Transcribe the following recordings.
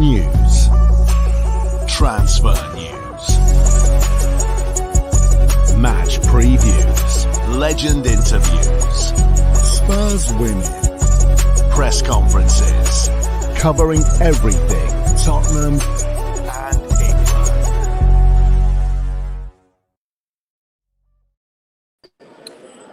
news, transfer news, match previews, legend interviews, Spurs winning, press conferences, covering everything Tottenham and England.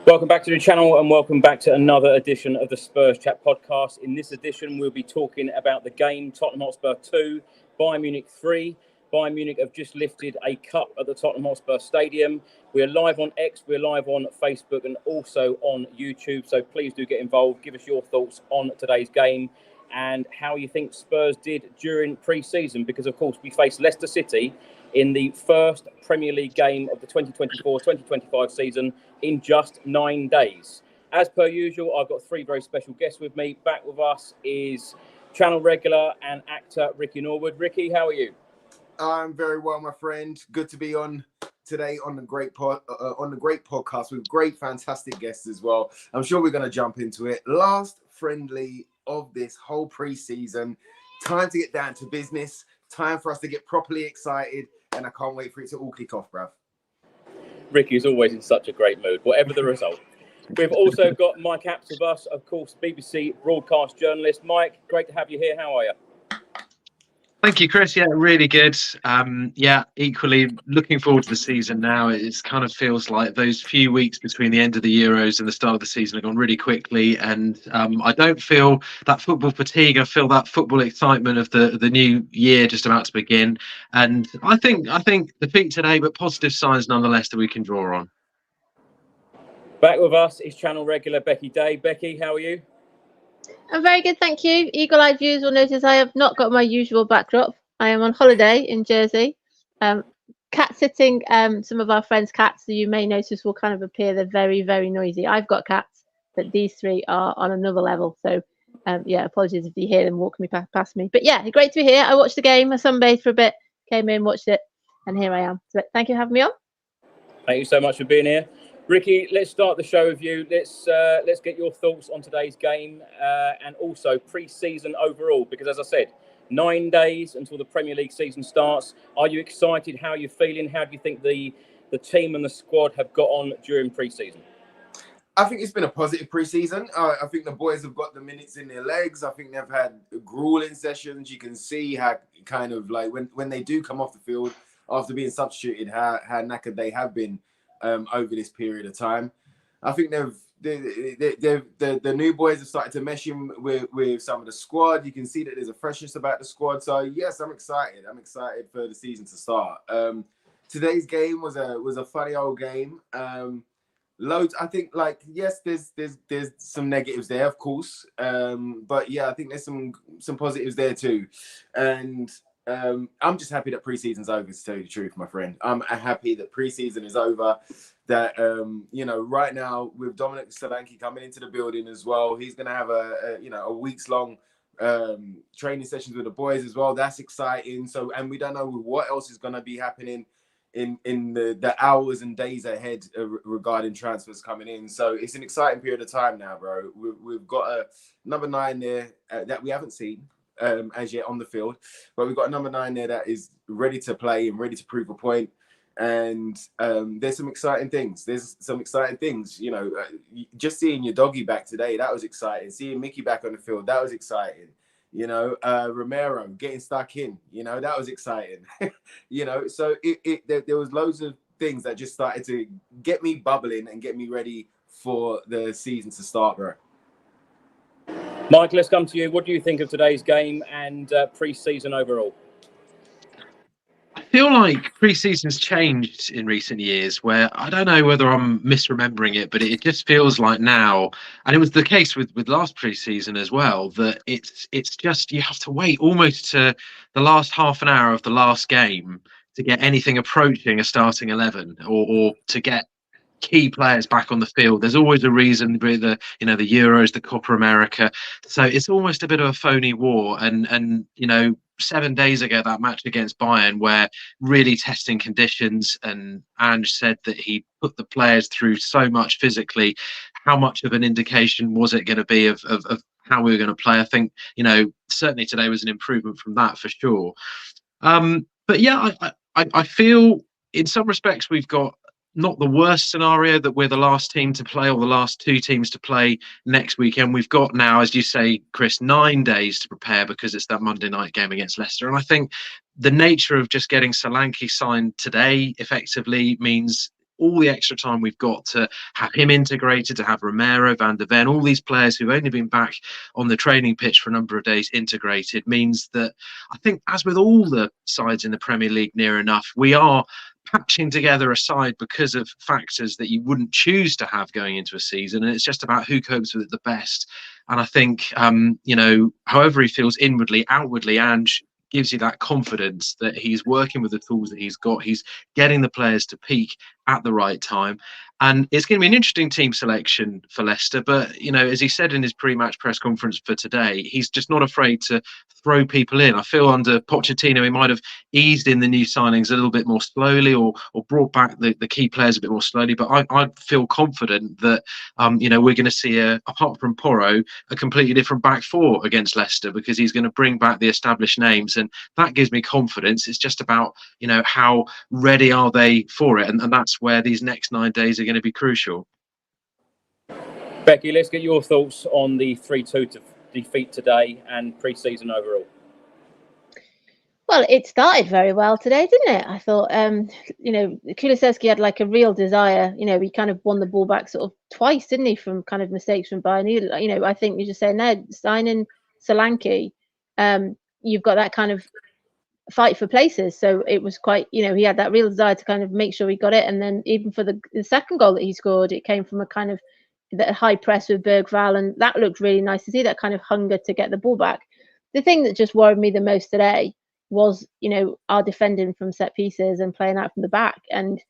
Welcome back to the channel and welcome back to another edition of the Spurs Chat podcast. In this edition, we'll be talking about the game Tottenham Hotspur 2, Bayern Munich 3. Bayern Munich have just lifted a cup at the Tottenham Hotspur Stadium. We're live on X, we're live on Facebook and also on YouTube. So please do get involved. Give us your thoughts on today's game and how you think Spurs did during pre-season. Because, of course, we face Leicester City in the first Premier League game of the 2024-2025 season in just 9 days. As per usual, I've got three very special guests with me. Back with us is channel regular and actor Ricky Norwood. Ricky, how are you? I'm very well, my friend. Good to be on today on the great podcast with great, fantastic guests as well. I'm sure we're going to jump into it. Last friendly of this whole pre-season. Time to get down to business. Time for us to get properly excited. And I can't wait for it to all kick off, bruv. Ricky is always in such a great mood, whatever the result. We've also got Mike Apps with us, of course, BBC broadcast journalist. Mike, great to have you here. How are you? Thank you, Chris. Yeah, really good. Equally looking forward to the season now. It kind of feels like those few weeks between the end of the Euros and the start of the season have gone really quickly. And I don't feel that football fatigue. I feel that football excitement of the new year just about to begin. And I think defeat today, but positive signs nonetheless that we can draw on. Back with us is channel regular Becky Day. Becky, how are you? I'm very good, thank you. Eagle-eyed viewers will notice I have not got my usual backdrop. I am on holiday in Jersey. Cat sitting some of our friends' cats, so you may notice will kind of appear. They're very, very noisy. I've got cats, but these three are on another level. So, apologies if you hear them walking past me. But yeah, great to be here. I watched the game. I sunbathed for a bit, came in, watched it, and here I am. So thank you for having me on. Thank you so much for being here. Ricky, let's start the show with you. Let's get your thoughts on today's game and also pre-season overall. Because as I said, 9 days until the Premier League season starts. Are you excited? How are you feeling? How do you think the team and the squad have got on during pre-season? I think it's been a positive pre-season. I think the boys have got the minutes in their legs. I think they've had grueling sessions. You can see how kind of like when they do come off the field after being substituted, how knackered they have been. Over this period of time, I think the new boys have started to mesh in with some of the squad. You can see that there's a freshness about the squad. So yes, I'm excited. I'm excited for the season to start. Today's game was a funny old game. Loads. I think yes, there's some negatives there, of course. But yeah, I think there's some positives there too. And I'm just happy that pre-season's over, to tell you the truth, my friend. I'm happy that pre-season is over. That right now with Dominic Solanke coming into the building as well, he's going to have a weeks-long training sessions with the boys as well. That's exciting. So, and we don't know what else is going to be happening in the hours and days ahead regarding transfers coming in. So it's an exciting period of time now, bro. We've got a number 9 there that we haven't seen as yet on the field, but we've got a number 9 there that is ready to play and ready to prove a point. And there's some exciting things. Just seeing your doggy back today, that was exciting. Seeing Mickey back on the field, that was exciting. Romero getting stuck in, that was exciting. So there was loads of things that just started to get me bubbling and get me ready for the season to start, bro. Mike, let's come to you. What do you think of today's game and pre-season overall? I feel like pre-season's changed in recent years, where I don't know whether I'm misremembering it, but it just feels like now, and it was the case with last pre-season as well, that it's just you have to wait almost to the last half an hour of the last game to get anything approaching a starting 11 or to get key players back on the field. There's always a reason with the Euros, the Copa America. So it's almost a bit of a phony war. And 7 days ago, that match against Bayern, where really testing conditions, and Ange said that he put the players through so much physically, how much of an indication was it going to be of how we were going to play? I think, certainly today was an improvement from that for sure. But yeah, I feel in some respects we've got not the worst scenario that we're the last team to play, or the last two teams to play next weekend. We've got now, as you say, Chris, 9 days to prepare because it's that Monday night game against Leicester. And I think the nature of just getting Solanke signed today effectively means all the extra time we've got to have him integrated, to have Romero, Van der Ven, all these players who've only been back on the training pitch for a number of days integrated, means that I think, as with all the sides in the Premier League near enough, we are patching together a side because of factors that you wouldn't choose to have going into a season. And it's just about who copes with it the best. And I think, however he feels inwardly, outwardly, Ange gives you that confidence that he's working with the tools that he's got. He's getting the players to peak at the right time. And it's going to be an interesting team selection for Leicester. But, as he said in his pre-match press conference for today, he's just not afraid to throw people in. I feel under Pochettino, he might have eased in the new signings a little bit more slowly, or brought back the key players a bit more slowly. But I feel confident that, we're going to see, apart from Porro, a completely different back four against Leicester, because he's going to bring back the established names. And that gives me confidence. It's just about, how ready are they for it? And that's where these next 9 days are going to be crucial. Becky, let's get your thoughts on the 3-2 defeat today and pre-season overall. Well, it started very well today, didn't it? I thought, Kulusevski had like a real desire. He kind of won the ball back sort of twice, didn't he, from kind of mistakes from Bayern. I think you're just saying there, signing Solanke, you've got that kind of fight for places. So it was quite, he had that real desire to kind of make sure he got it. And then even for the second goal that he scored, it came from a kind of that high press with Bergvall, and that looked really nice to see, that kind of hunger to get the ball back. The thing that just worried me the most today was, our defending from set pieces and playing out from the back. And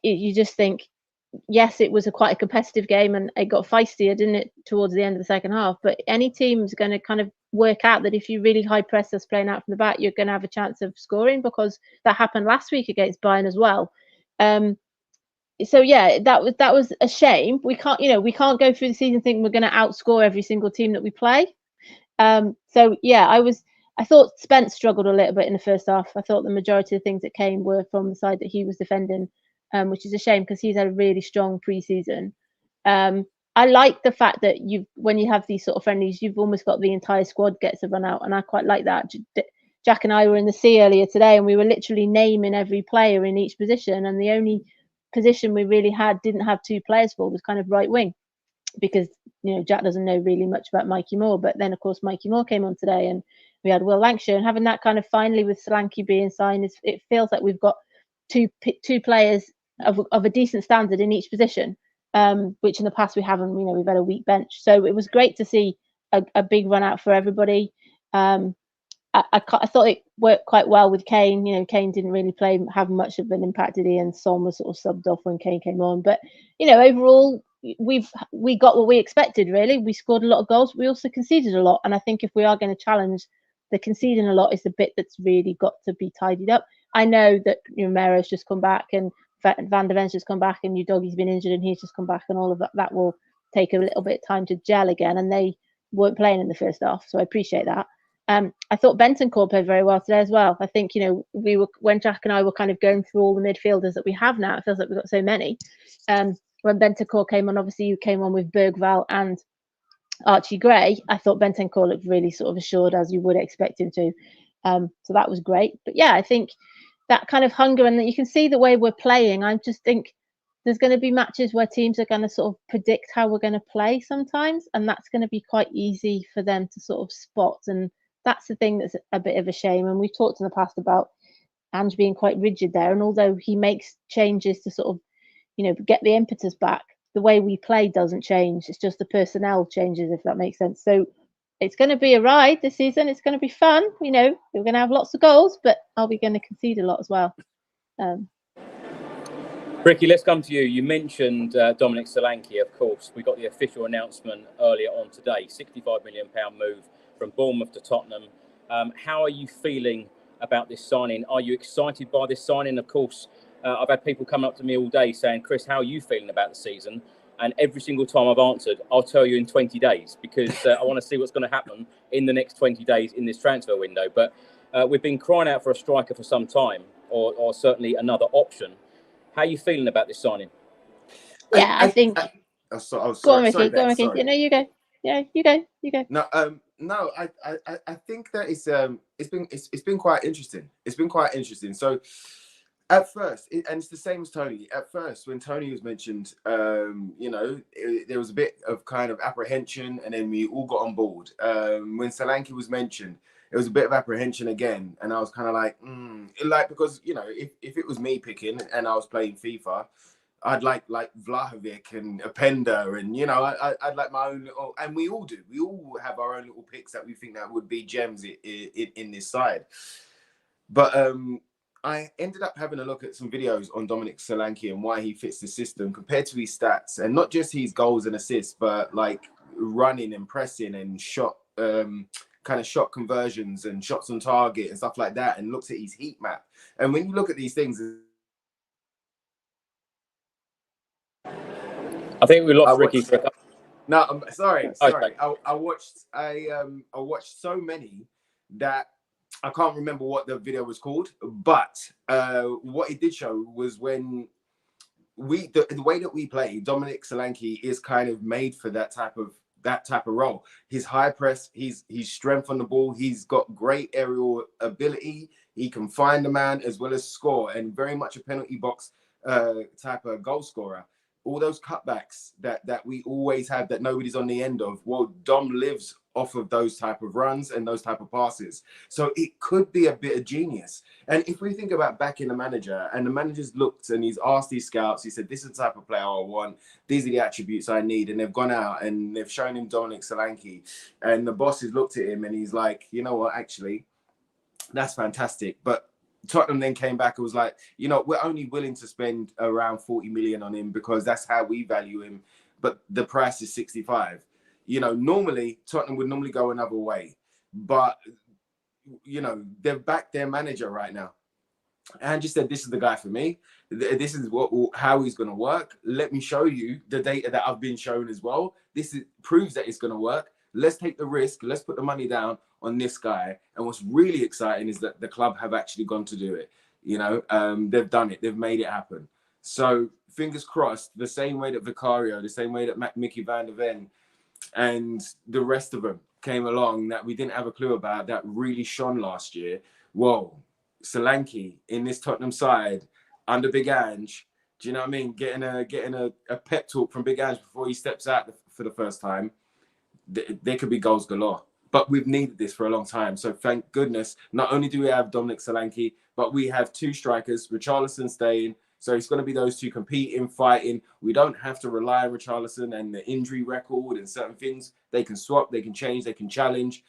you just think, yes, it was quite a competitive game, and it got feistier, didn't it, towards the end of the second half. But any team's going to kind of work out that if you really high press us playing out from the back, you're going to have a chance of scoring, because that happened last week against Bayern as well. So yeah, that was a shame. We can't go through the season thinking we're going to outscore every single team that we play. So yeah, I thought Spence struggled a little bit in the first half. I thought the majority of the things that came were from the side that he was defending, which is a shame because he's had a really strong pre-season. I like the fact that when you have these sort of friendlies, you've almost got the entire squad gets a run out, and I quite like that. Jack and I were in the sea earlier today, and we were literally naming every player in each position, and the only position we really didn't have two players for was kind of right wing, because Jack doesn't know really much about Mikey Moore. But then of course Mikey Moore came on today, and we had Will Lancashire, and having that kind of finally with Solanke being signed, it feels like we've got two players of a decent standard in each position, which in the past we haven't. We've had a weak bench, so it was great to see a big run out for everybody. I thought it worked quite well with Kane. Kane didn't really have much of an impact, did he? And Son was sort of subbed off when Kane came on. But overall, we got what we expected. Really, we scored a lot of goals. We also conceded a lot, and I think if we are going to challenge, the conceding a lot is the bit that's really got to be tidied up. I know that Romero's just come back, and Van der Ven's just come back, and Udogie's been injured, and he's just come back, and all of that will take a little bit of time to gel again. And they weren't playing in the first half, so I appreciate that. I thought Bentancur played very well today as well. I think, when Jack and I were kind of going through all the midfielders that we have now, it feels like we've got so many. When Bentancur came on, obviously you came on with Bergvall and Archie Gray. I thought Bentancur looked really sort of assured, as you would expect him to. So that was great. But yeah, I think that kind of hunger, and that you can see the way we're playing. I just think there's going to be matches where teams are going to sort of predict how we're going to play sometimes, and that's going to be quite easy for them to sort of spot. And that's the thing that's a bit of a shame. And we've talked in the past about Ange being quite rigid there. And although he makes changes to sort of, get the impetus back, the way we play doesn't change. It's just the personnel changes, if that makes sense. So it's going to be a ride this season. It's going to be fun. We're going to have lots of goals, but are we going to concede a lot as well? Ricky, let's come to you. You mentioned Dominic Solanke, of course. We got the official announcement earlier on today, £65 million move from Bournemouth to Tottenham. How are you feeling about this signing? Are you excited by this signing? Of course, I've had people coming up to me all day saying, Chris, how are you feeling about the season? And every single time I've answered, I'll tell you in 20 days, because I want to see what's going to happen in the next 20 days in this transfer window. But we've been crying out for a striker for some time, or certainly another option. How are you feeling about this signing? Yeah, I think. Sorry, go on, Ricky. sorry, Go on, Ricky. sorry. No, you go. Yeah, you go. You go. No, I think that it's been quite interesting. It's been quite interesting. So at first, and it's the same as Tony. At first, when Tony was mentioned, there was a bit of kind of apprehension, and then we all got on board. When Solanke was mentioned, it was a bit of apprehension again, and I was kind of like, because if it was me picking and I was playing FIFA, I'd like Vlahovic and Openda, and I'd like my own little, and we all do. We all have our own little picks that we think that would be gems in this side. But I ended up having a look at some videos on Dominic Solanke and why he fits the system compared to his stats, and not just his goals and assists, but like running and pressing and shot conversions and shots on target and stuff like that, and looks at his heat map. And when you look at these things, I think we lost Ricky for a couple. No, I'm sorry. Okay. I watched so many that I can't remember what the video was called, but what it did show was when the way that we play, Dominic Solanke is kind of made for that type of role. His high press, his strength on the ball, he's got great aerial ability. He can find the man as well as score, and very much a penalty box type of goal scorer. All those cutbacks that we always have that nobody's on the end of, well, Dom lives off of those type of runs and those type of passes. So it could be a bit of genius. And if we think about backing the manager, and the manager's looked and he's asked these scouts, he said, this is the type of player I want. These are the attributes I need. And they've gone out and they've shown him Dominic Solanke. And the boss has looked at him and he's like, you know what, actually, that's fantastic. But Tottenham then came back and was like, we're only willing to spend around 40 million on him because that's how we value him. But the price is 65. Normally Tottenham would normally go another way, but they've backed their manager right now. And just said, this is the guy for me. This is how he's going to work. Let me show you the data that I've been shown as well. Proves that it's going to work. Let's take the risk. Let's put the money down on this guy. And what's really exciting is that the club have actually gone to do it. They've done it. They've made it happen. So fingers crossed, the same way that Vicario, the same way that Mickey van der Ven and the rest of them came along that we didn't have a clue about, that really shone last year. Whoa, Solanke in this Tottenham side under Big Ange, do you know what I mean? Getting a pep talk from Big Ange before he steps out for the first time. There could be goals galore. But we've needed this for a long time. So thank goodness, not only do we have Dominic Solanke, but we have two strikers, Richarlison staying. So it's going to be those two competing, fighting. We don't have to rely on Richarlison and the injury record and certain things. They can swap, they can change, they can challenge.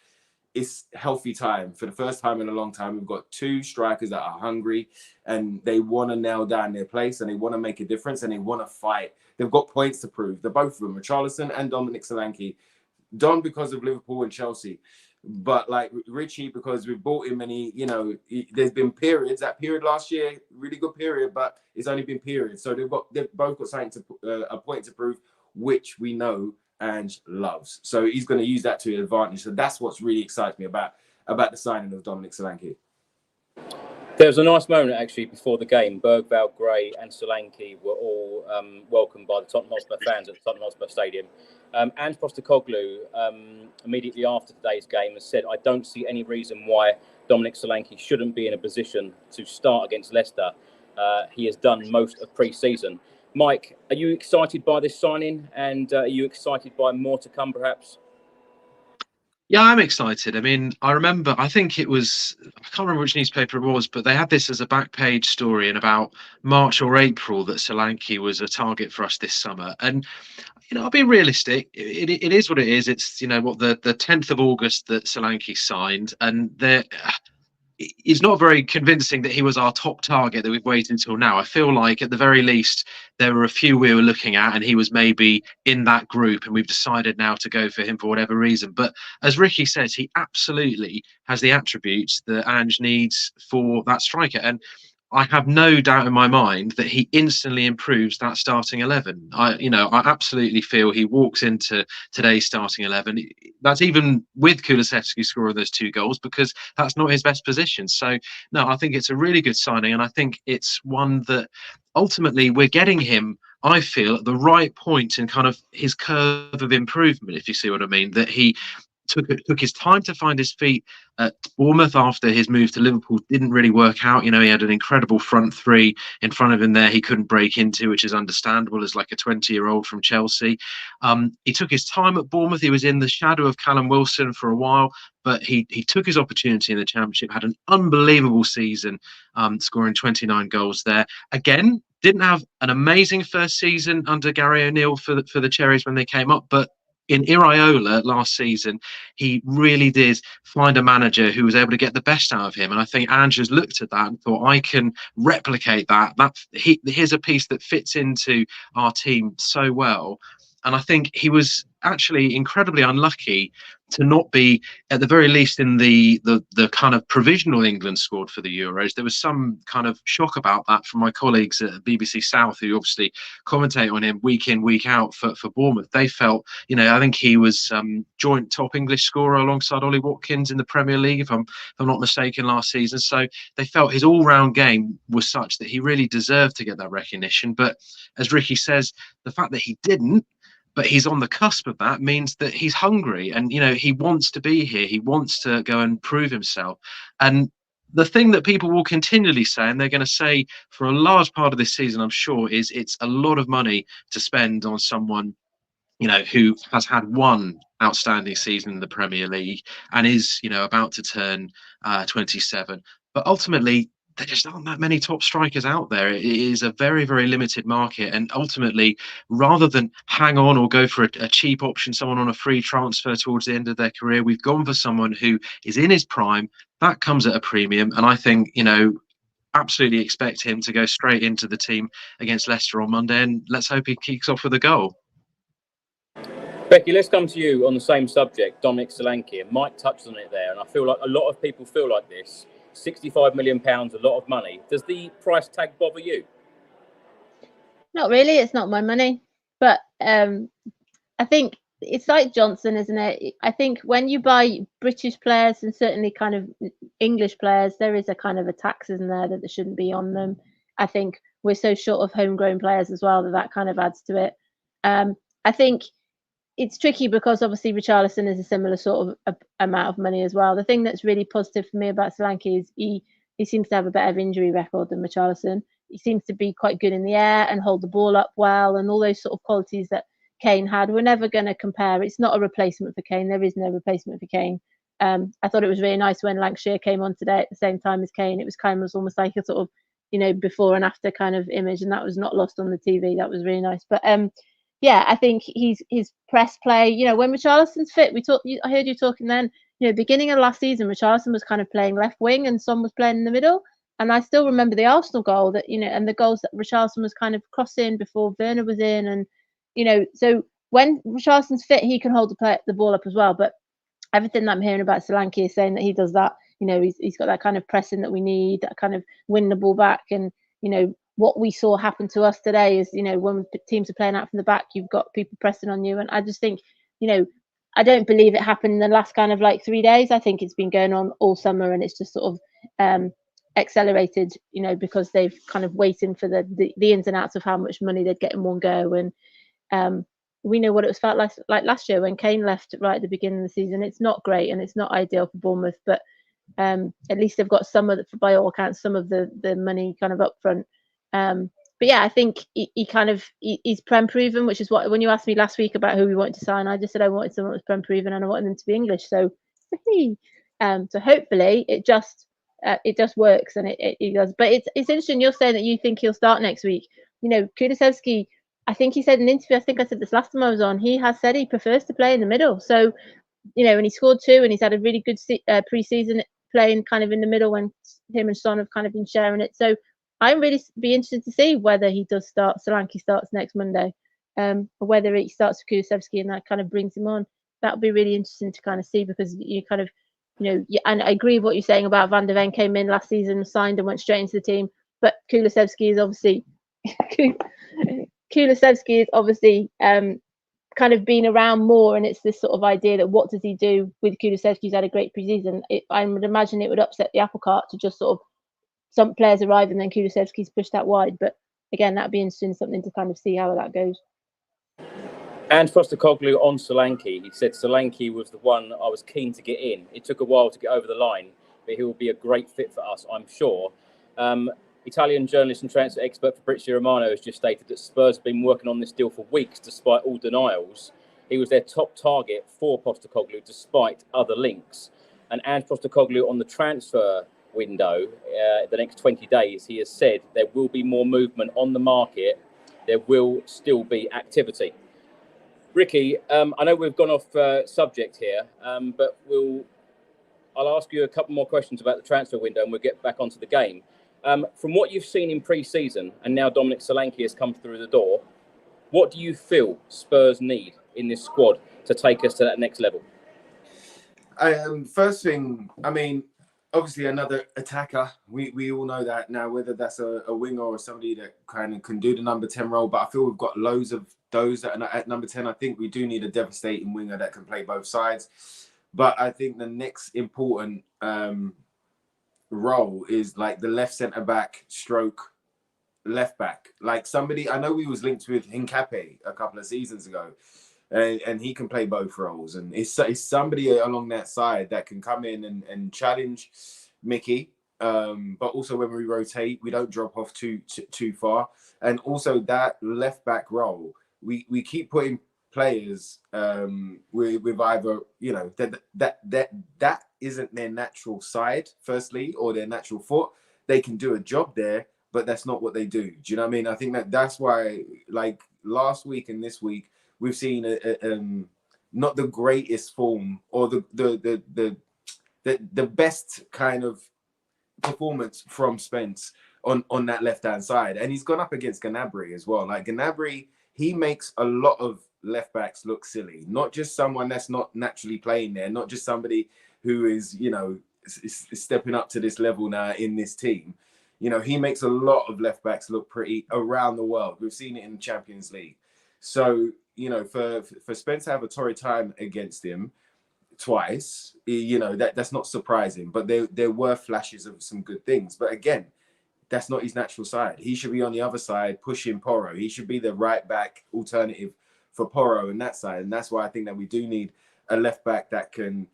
It's healthy time. For the first time in a long time, we've got two strikers that are hungry and they want to nail down their place and they want to make a difference and they want to fight. They've got points to prove. They're both of them, Richarlison and Dominic Solanke. Don because of Liverpool and Chelsea, but like Richie because we've bought him and there's been periods. That period last year, really good period, but it's only been periods. So they've both got something a point to prove, which we know Ange loves. So he's going to use that to his advantage. So that's what's really excites me about the signing of Dominic Solanke. There was a nice moment actually before the game. Bergvall, Gray and Solanke were all welcomed by the Tottenham Hotspur fans at the Tottenham Hotspur Stadium. Ange Postecoglou, immediately after today's game, has said, I don't see any reason why Dominic Solanke shouldn't be in a position to start against Leicester. He has done most of pre-season. Mike, are you excited by this signing? And are you excited by more to come, perhaps? Yeah, I'm excited. I mean, I think it was, I can't remember which newspaper it was, but they had this as a back page story in about March or April that Solanke was a target for us this summer. And, I'll be realistic. It is what it is. It's, the 10th of August that Solanke signed. And it's not very convincing that he was our top target that we've waited until now. I feel like at the very least, there were a few we were looking at and he was maybe in that group and we've decided now to go for him for whatever reason. But as Ricky says, he absolutely has the attributes that Ange needs for that striker. And I have no doubt in my mind that he instantly improves that starting 11. I absolutely feel he walks into today's starting 11. That's even with Kulusevski scoring those 2 goals, because that's not his best position. So, no, I think it's a really good signing. And I think it's one that ultimately we're getting him, I feel, at the right point in kind of his curve of improvement, if you see what I mean, that he took his time to find his feet at Bournemouth after his move to Liverpool didn't really work out. He had an incredible front 3 in front of him there he couldn't break into, which is understandable as like a 20-year-old from Chelsea. He took his time at Bournemouth. He was in the shadow of Callum Wilson for a while, but he took his opportunity in the Championship, had an unbelievable season, scoring 29 goals there. Again, didn't have an amazing first season under Gary O'Neill for the Cherries when they came up, but in Iraola last season, he really did find a manager who was able to get the best out of him. And I think Ange's looked at that and thought, I can replicate that. Here's a piece that fits into our team so well. And I think he was actually incredibly unlucky to not be, at the very least, in the kind of provisional England squad for the Euros. There was some kind of shock about that from my colleagues at BBC South, who obviously commentate on him week in, week out for Bournemouth. They felt, I think he was joint top English scorer alongside Ollie Watkins in the Premier League, if I'm not mistaken, last season. So they felt his all-round game was such that he really deserved to get that recognition. But as Ricky says, the fact that he didn't, but he's on the cusp of that, means that he's hungry and, he wants to be here. He wants to go and prove himself. And the thing that people will continually say, and they're going to say for a large part of this season, I'm sure, is it's a lot of money to spend on someone, who has had one outstanding season in the Premier League and is, about to turn 27. But ultimately, there just aren't that many top strikers out there. It is a very, very limited market. And ultimately, rather than hang on or go for a cheap option, someone on a free transfer towards the end of their career, we've gone for someone who is in his prime. That comes at a premium. And I think, absolutely expect him to go straight into the team against Leicester on Monday. And let's hope he kicks off with a goal. Becky, let's come to you on the same subject, Dominic Solanke. Mike touched on it there, and I feel like a lot of people feel like this. £65 million, a lot of money. Does the price tag bother you? Not really. It's not my money. But I think it's like Johnson, isn't it? I think when you buy British players and certainly kind of English players, there is a kind of a tax, isn't there, that there shouldn't be on them. I think we're so short of homegrown players as well that kind of adds to it. I think it's tricky because obviously Richarlison is a similar sort of amount of money as well. The thing that's really positive for me about Solanke is he seems to have a better injury record than Richarlison. He seems to be quite good in the air and hold the ball up well, and all those sort of qualities that Kane had. We're never going to compare. It's not a replacement for Kane. There is no replacement for Kane. I thought it was really nice when Lancashire came on today at the same time as Kane. It was kind of almost like a sort of, before and after kind of image, and that was not lost on the TV. That was really nice. But yeah, I think his press play, when Richarlison's fit, I heard you talking then, beginning of last season, Richarlison was kind of playing left wing and Son was playing in the middle. And I still remember the Arsenal goal that, and the goals that Richarlison was kind of crossing before Werner was in. And, so when Richarlison's fit, he can hold the ball up as well. But everything that I'm hearing about Solanke is saying that he does that. He's got that kind of pressing that we need, that kind of win the ball back. And, what we saw happen to us today is, when teams are playing out from the back, you've got people pressing on you. And I just think, I don't believe it happened in the last kind of like 3 days. I think it's been going on all summer, and it's just sort of accelerated, because they've kind of waiting for the ins and outs of how much money they'd get in one go. And we know what it was felt like last year when Kane left right at the beginning of the season. It's not great and it's not ideal for Bournemouth, but at least they've got some of the, by all accounts, some of the money kind of up front. But yeah, I think he's prem proven, which is what, when you asked me last week about who we wanted to sign, I just said I wanted someone that was prem proven and I wanted them to be English. So so hopefully it just works, and it does. But it's interesting you're saying that you think he'll start next week. Kulusevski, I think he said in an interview, I think I said this last time I was on, he has said he prefers to play in the middle. So, and he scored 2 and he's had a really good pre-season playing kind of in the middle when him and Son have kind of been sharing it. So I'm really be interested to see whether he does start, Solanke starts next Monday, or whether he starts for Kulusevski and that kind of brings him on. That would be really interesting to kind of see, because you kind of, and I agree with what you're saying about Van der Ven came in last season, signed and went straight into the team. but Kulusevski is obviously kind of been around more, and it's this sort of idea that what does he do with Kulusevski? He's had a great preseason. I would imagine it would upset the apple cart to just sort of some players arrive and then Kulusevski's pushed out wide. But again, that'd be interesting, something to kind of see how that goes. And Postecoglou on Solanke. He said Solanke was the one I was keen to get in. It took a while to get over the line, but he will be a great fit for us, I'm sure. Italian journalist and transfer expert Fabrizio Romano has just stated that Spurs have been working on this deal for weeks despite all denials. He was their top target for Postecoglou despite other links. And Ange Postecoglou on the transfer window, the next 20 days, he has said there will be more movement on the market. There will still be activity. Ricky, I know we've gone off subject here, but I'll ask you a couple more questions about the transfer window and we'll get back onto the game. From what you've seen in pre-season, and now Dominic Solanke has come through the door, what do you feel Spurs need in this squad to take us to that next level? First thing, I mean, obviously another attacker. We all know that now, whether that's a winger or somebody that kind of can do the number 10 role. But I feel we've got loads of those that are at number 10. I think we do need a devastating winger that can play both sides. But I think the next important role is like the left centre back stroke left back. Like somebody, I know we was linked with Hincapié a couple of seasons ago, and he can play both roles. And it's somebody along that side that can come in and challenge Mickey. But also when we rotate, we don't drop off too far. And also that left back role, we keep putting players with either, you know, that isn't their natural side, firstly, or their natural foot. They can do a job there, but that's not what they do. Do you know what I mean? I think that's why, like last week and this week, we've seen not the greatest form or the best kind of performance from Spence on that left hand side, and he's gone up against Gnabry as well. Like Gnabry, he makes a lot of left backs look silly. Not just someone that's not naturally playing there, not just somebody who is, you know, is stepping up to this level now in this team. You know, he makes a lot of left backs look pretty around the world. We've seen it in the Champions League. So, you know, for Spence to have a torrid time against him twice, you know, that's not surprising. But there were flashes of some good things. But again, that's not his natural side. He should be on the other side pushing Porro. He should be the right back alternative for Porro on that side. And that's why I think that we do need a left back that can,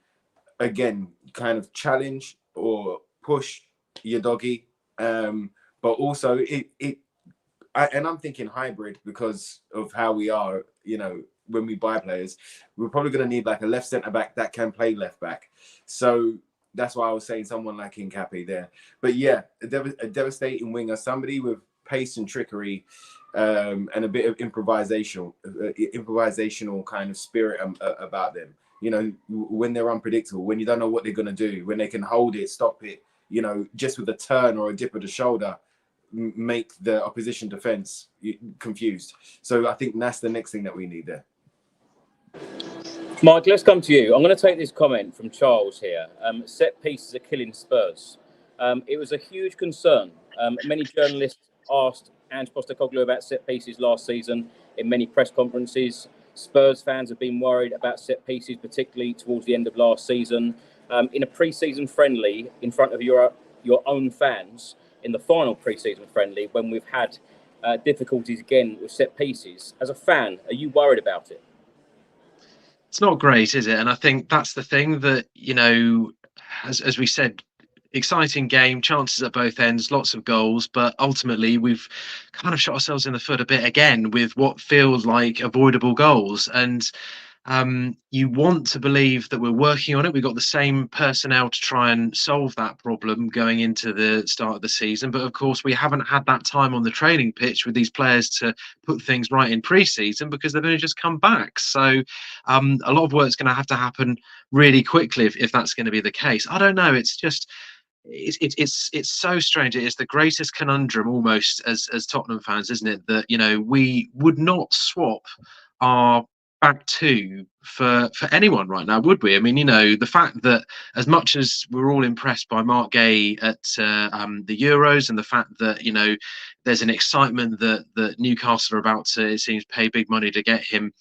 again, kind of challenge or push your doggy. But also and I'm thinking hybrid because of how we are, you know, when we buy players, we're probably going to need like a left centre back that can play left back. So that's why I was saying someone like Hincapié there. But yeah, a devastating winger, somebody with pace and trickery, and a bit of improvisational kind of spirit about them. You know, when they're unpredictable, when you don't know what they're going to do, when they can hold it, stop it, you know, just with a turn or a dip of the shoulder, make the opposition defense confused. So I think that's the next thing that we need there. Mike, let's come to you. I'm going to take this comment from Charles here. Set pieces are killing Spurs. It was a huge concern. Many journalists asked Ange Postecoglou about set pieces last season in many press conferences. Spurs fans have been worried about set pieces, particularly towards the end of last season. In a pre-season friendly in front of your own fans, in the final pre-season friendly, when we've had difficulties again with set pieces, as a fan, are you worried about it? It's not great, is it? And I think that's the thing that, you know, as we said, exciting game, chances at both ends, lots of goals, but ultimately we've kind of shot ourselves in the foot a bit again with what feels like avoidable goals. And you want to believe that we're working on it. We've got the same personnel to try and solve that problem going into the start of the season. But of course, we haven't had that time on the training pitch with these players to put things right in pre-season because they've only just come back. So a lot of work's going to have to happen really quickly if that's going to be the case. I don't know. It's just it's so strange. It is the greatest conundrum almost as Tottenham fans, isn't it? That, you know, we would not swap our back to for anyone right now, would we? I mean, the fact that as much as we're all impressed by Mark Gay at the Euros, and the fact that there's an excitement that Newcastle are about to, it seems, pay big money to get him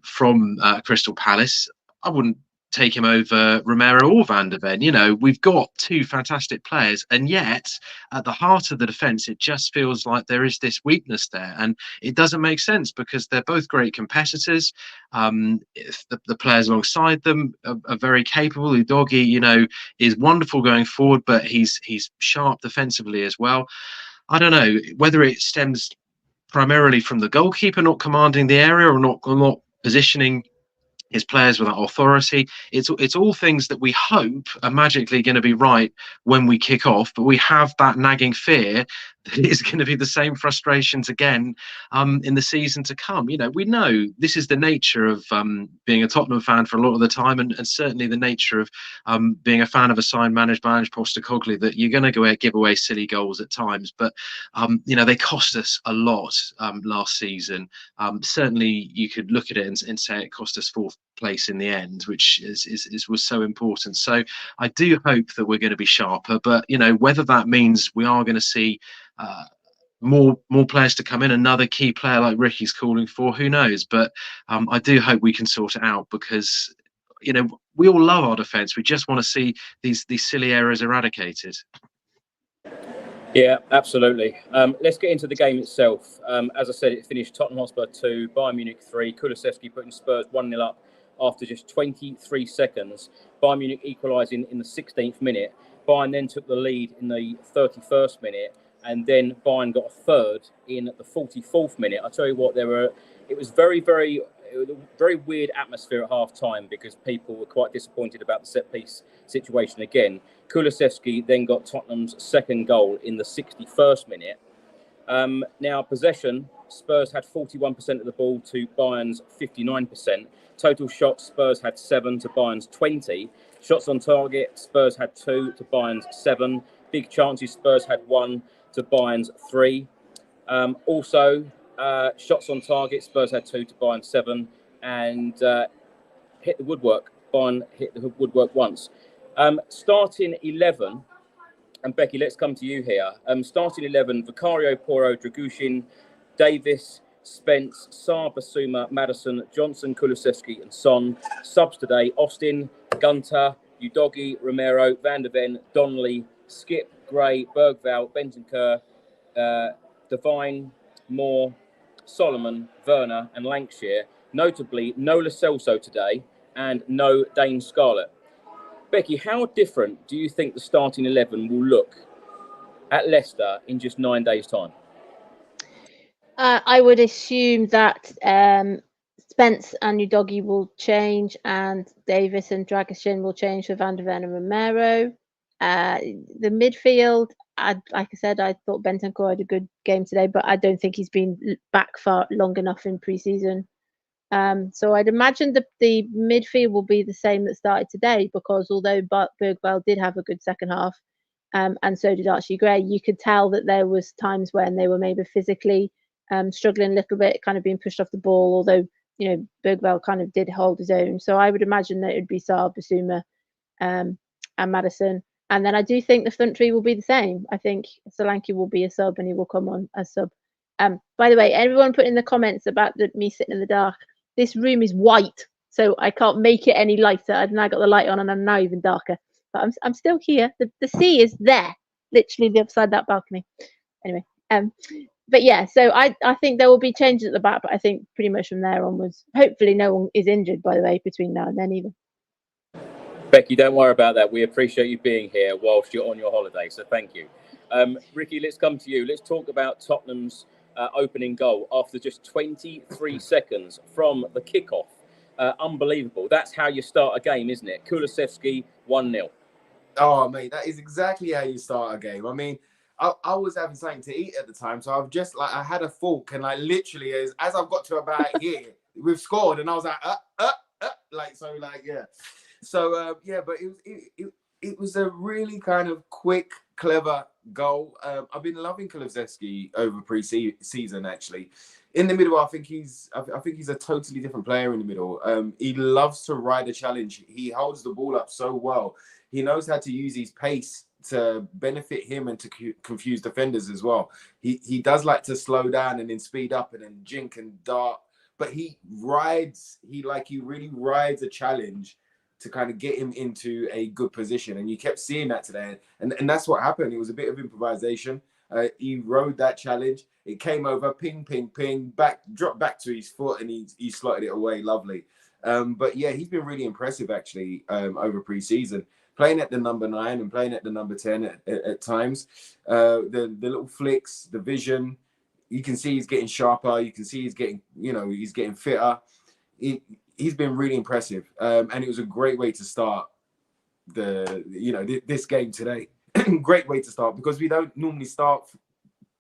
from Crystal Palace, I wouldn't take him over Romero or Van de Ven. We've got two fantastic players, and yet at the heart of the defence, it just feels like there is this weakness there, and it doesn't make sense because they're both great competitors. The players alongside them are very capable. Udogie, is wonderful going forward, but he's sharp defensively as well. I don't know whether it stems primarily from the goalkeeper not commanding the area or not positioning his players with that authority. It's all things that we hope are magically going to be right when we kick off, but we have that nagging fear that it's going to be the same frustrations again in the season to come. We know this is the nature of being a Tottenham fan for a lot of the time, and certainly the nature of being a fan of a side managed by Ange Postecoglou, that you're going to give away silly goals at times, but they cost us a lot last season. Certainly you could look at it and say it cost us fourth place in the end, which was so important. So I do hope that we're going to be sharper, but whether that means we are going to see more players to come in, another key player like Ricky's calling for, who knows? But I do hope we can sort it out, because we all love our defence. We just want to see these silly errors eradicated. Yeah, absolutely. Let's get into the game itself. As I said, it finished Tottenham Hotspur 2, Bayern Munich 3. Kulusevski putting Spurs 1-0 up after just 23 seconds. Bayern Munich equalising in the 16th minute. Bayern then took the lead in the 31st minute, and then Bayern got a third in the 44th minute. I tell you what, it was very, very, very weird atmosphere at half time, because people were quite disappointed about the set piece situation again. Kulusevski then got Tottenham's second goal in the 61st minute. Now, possession, Spurs had 41% of the ball to Bayern's 59%. Total shots, Spurs had 7 to Bayern's 20. Shots on target, Spurs had 2 to Bayern's 7. Big chances, Spurs had 1 to Bayern's 3. Also, shots on target, Spurs had 2 to Bayern's 7. And hit the woodwork. Bayern hit the woodwork once. Starting 11, and Becky, let's come to you here. Starting 11, Vicario, Porro, Dragushin, Davis, Spence, Sarr, Basuma, Maddison, Johnson, Kulusevski and Son. Subs today, Austin, Gunter, Udogie, Romero, Van de Ven, Donnelly, Skip, Gray, Bergvall, Bentancur, Devine, Moore, Solomon, Werner and Lancashire. Notably, no Lo Celso today and no Dane Scarlett. Becky, how different do you think the starting 11 will look at Leicester in just 9 days' time? I would assume that Spence and Udogie will change, and Davis and Dragoshin will change for Van de Ven and Romero. The midfield, like I said, I thought Bentancur had a good game today, but I don't think he's been back for long enough in pre-season. So I'd imagine the midfield will be the same that started today, because although Bergvall did have a good second half, and so did Archie Gray, you could tell that there was times when they were maybe physically struggling a little bit, kind of being pushed off the ball, although Bergvall kind of did hold his own. So I would imagine that it would be Sarr, Basuma and Maddison. And then I do think the front three will be the same. I think Solanke will be a sub, and he will come on as sub. By the way, everyone put in the comments about me sitting in the dark. This room is white, so I can't make it any lighter. I've now got the light on, and I'm now even darker. But I'm still here. The sea is there, literally the other side of that balcony. Anyway, but yeah, so I think there will be changes at the back, but I think pretty much from there onwards. Hopefully no one is injured, by the way, between now and then either. Becky, don't worry about that. We appreciate you being here whilst you're on your holiday, so thank you. Ricky, let's come to you. Let's talk about Tottenham's opening goal after just 23 seconds from the kickoff. Unbelievable. That's how you start a game, isn't it? Kulusevski, 1-0. Oh, mate, that is exactly how you start a game. I mean, I was having something to eat at the time, so I've just I had a fork, and literally as I've got to about here, we've scored, and I was like, yeah. So but it was a really kind of quick, clever goal. I've been loving Kulusevski over pre-season, actually. In the middle, I think he's a totally different player in the middle. He loves to ride a challenge. He holds the ball up so well. He knows how to use his pace to benefit him and to confuse defenders as well. He does like to slow down and then speed up and then jink and dart. But he really rides a challenge to kind of get him into a good position. And you kept seeing that today. And that's what happened. It was a bit of improvisation. He rode that challenge. It came over, ping, ping, ping, dropped back to his foot, and he slotted it away. Lovely. But yeah, he's been really impressive actually over pre-season, playing at the number 9 and playing at the number 10 at times. The little flicks, the vision, you can see he's getting sharper. You can see he's getting fitter. He's been really impressive, and it was a great way to start this game today. Great way to start, because we don't normally start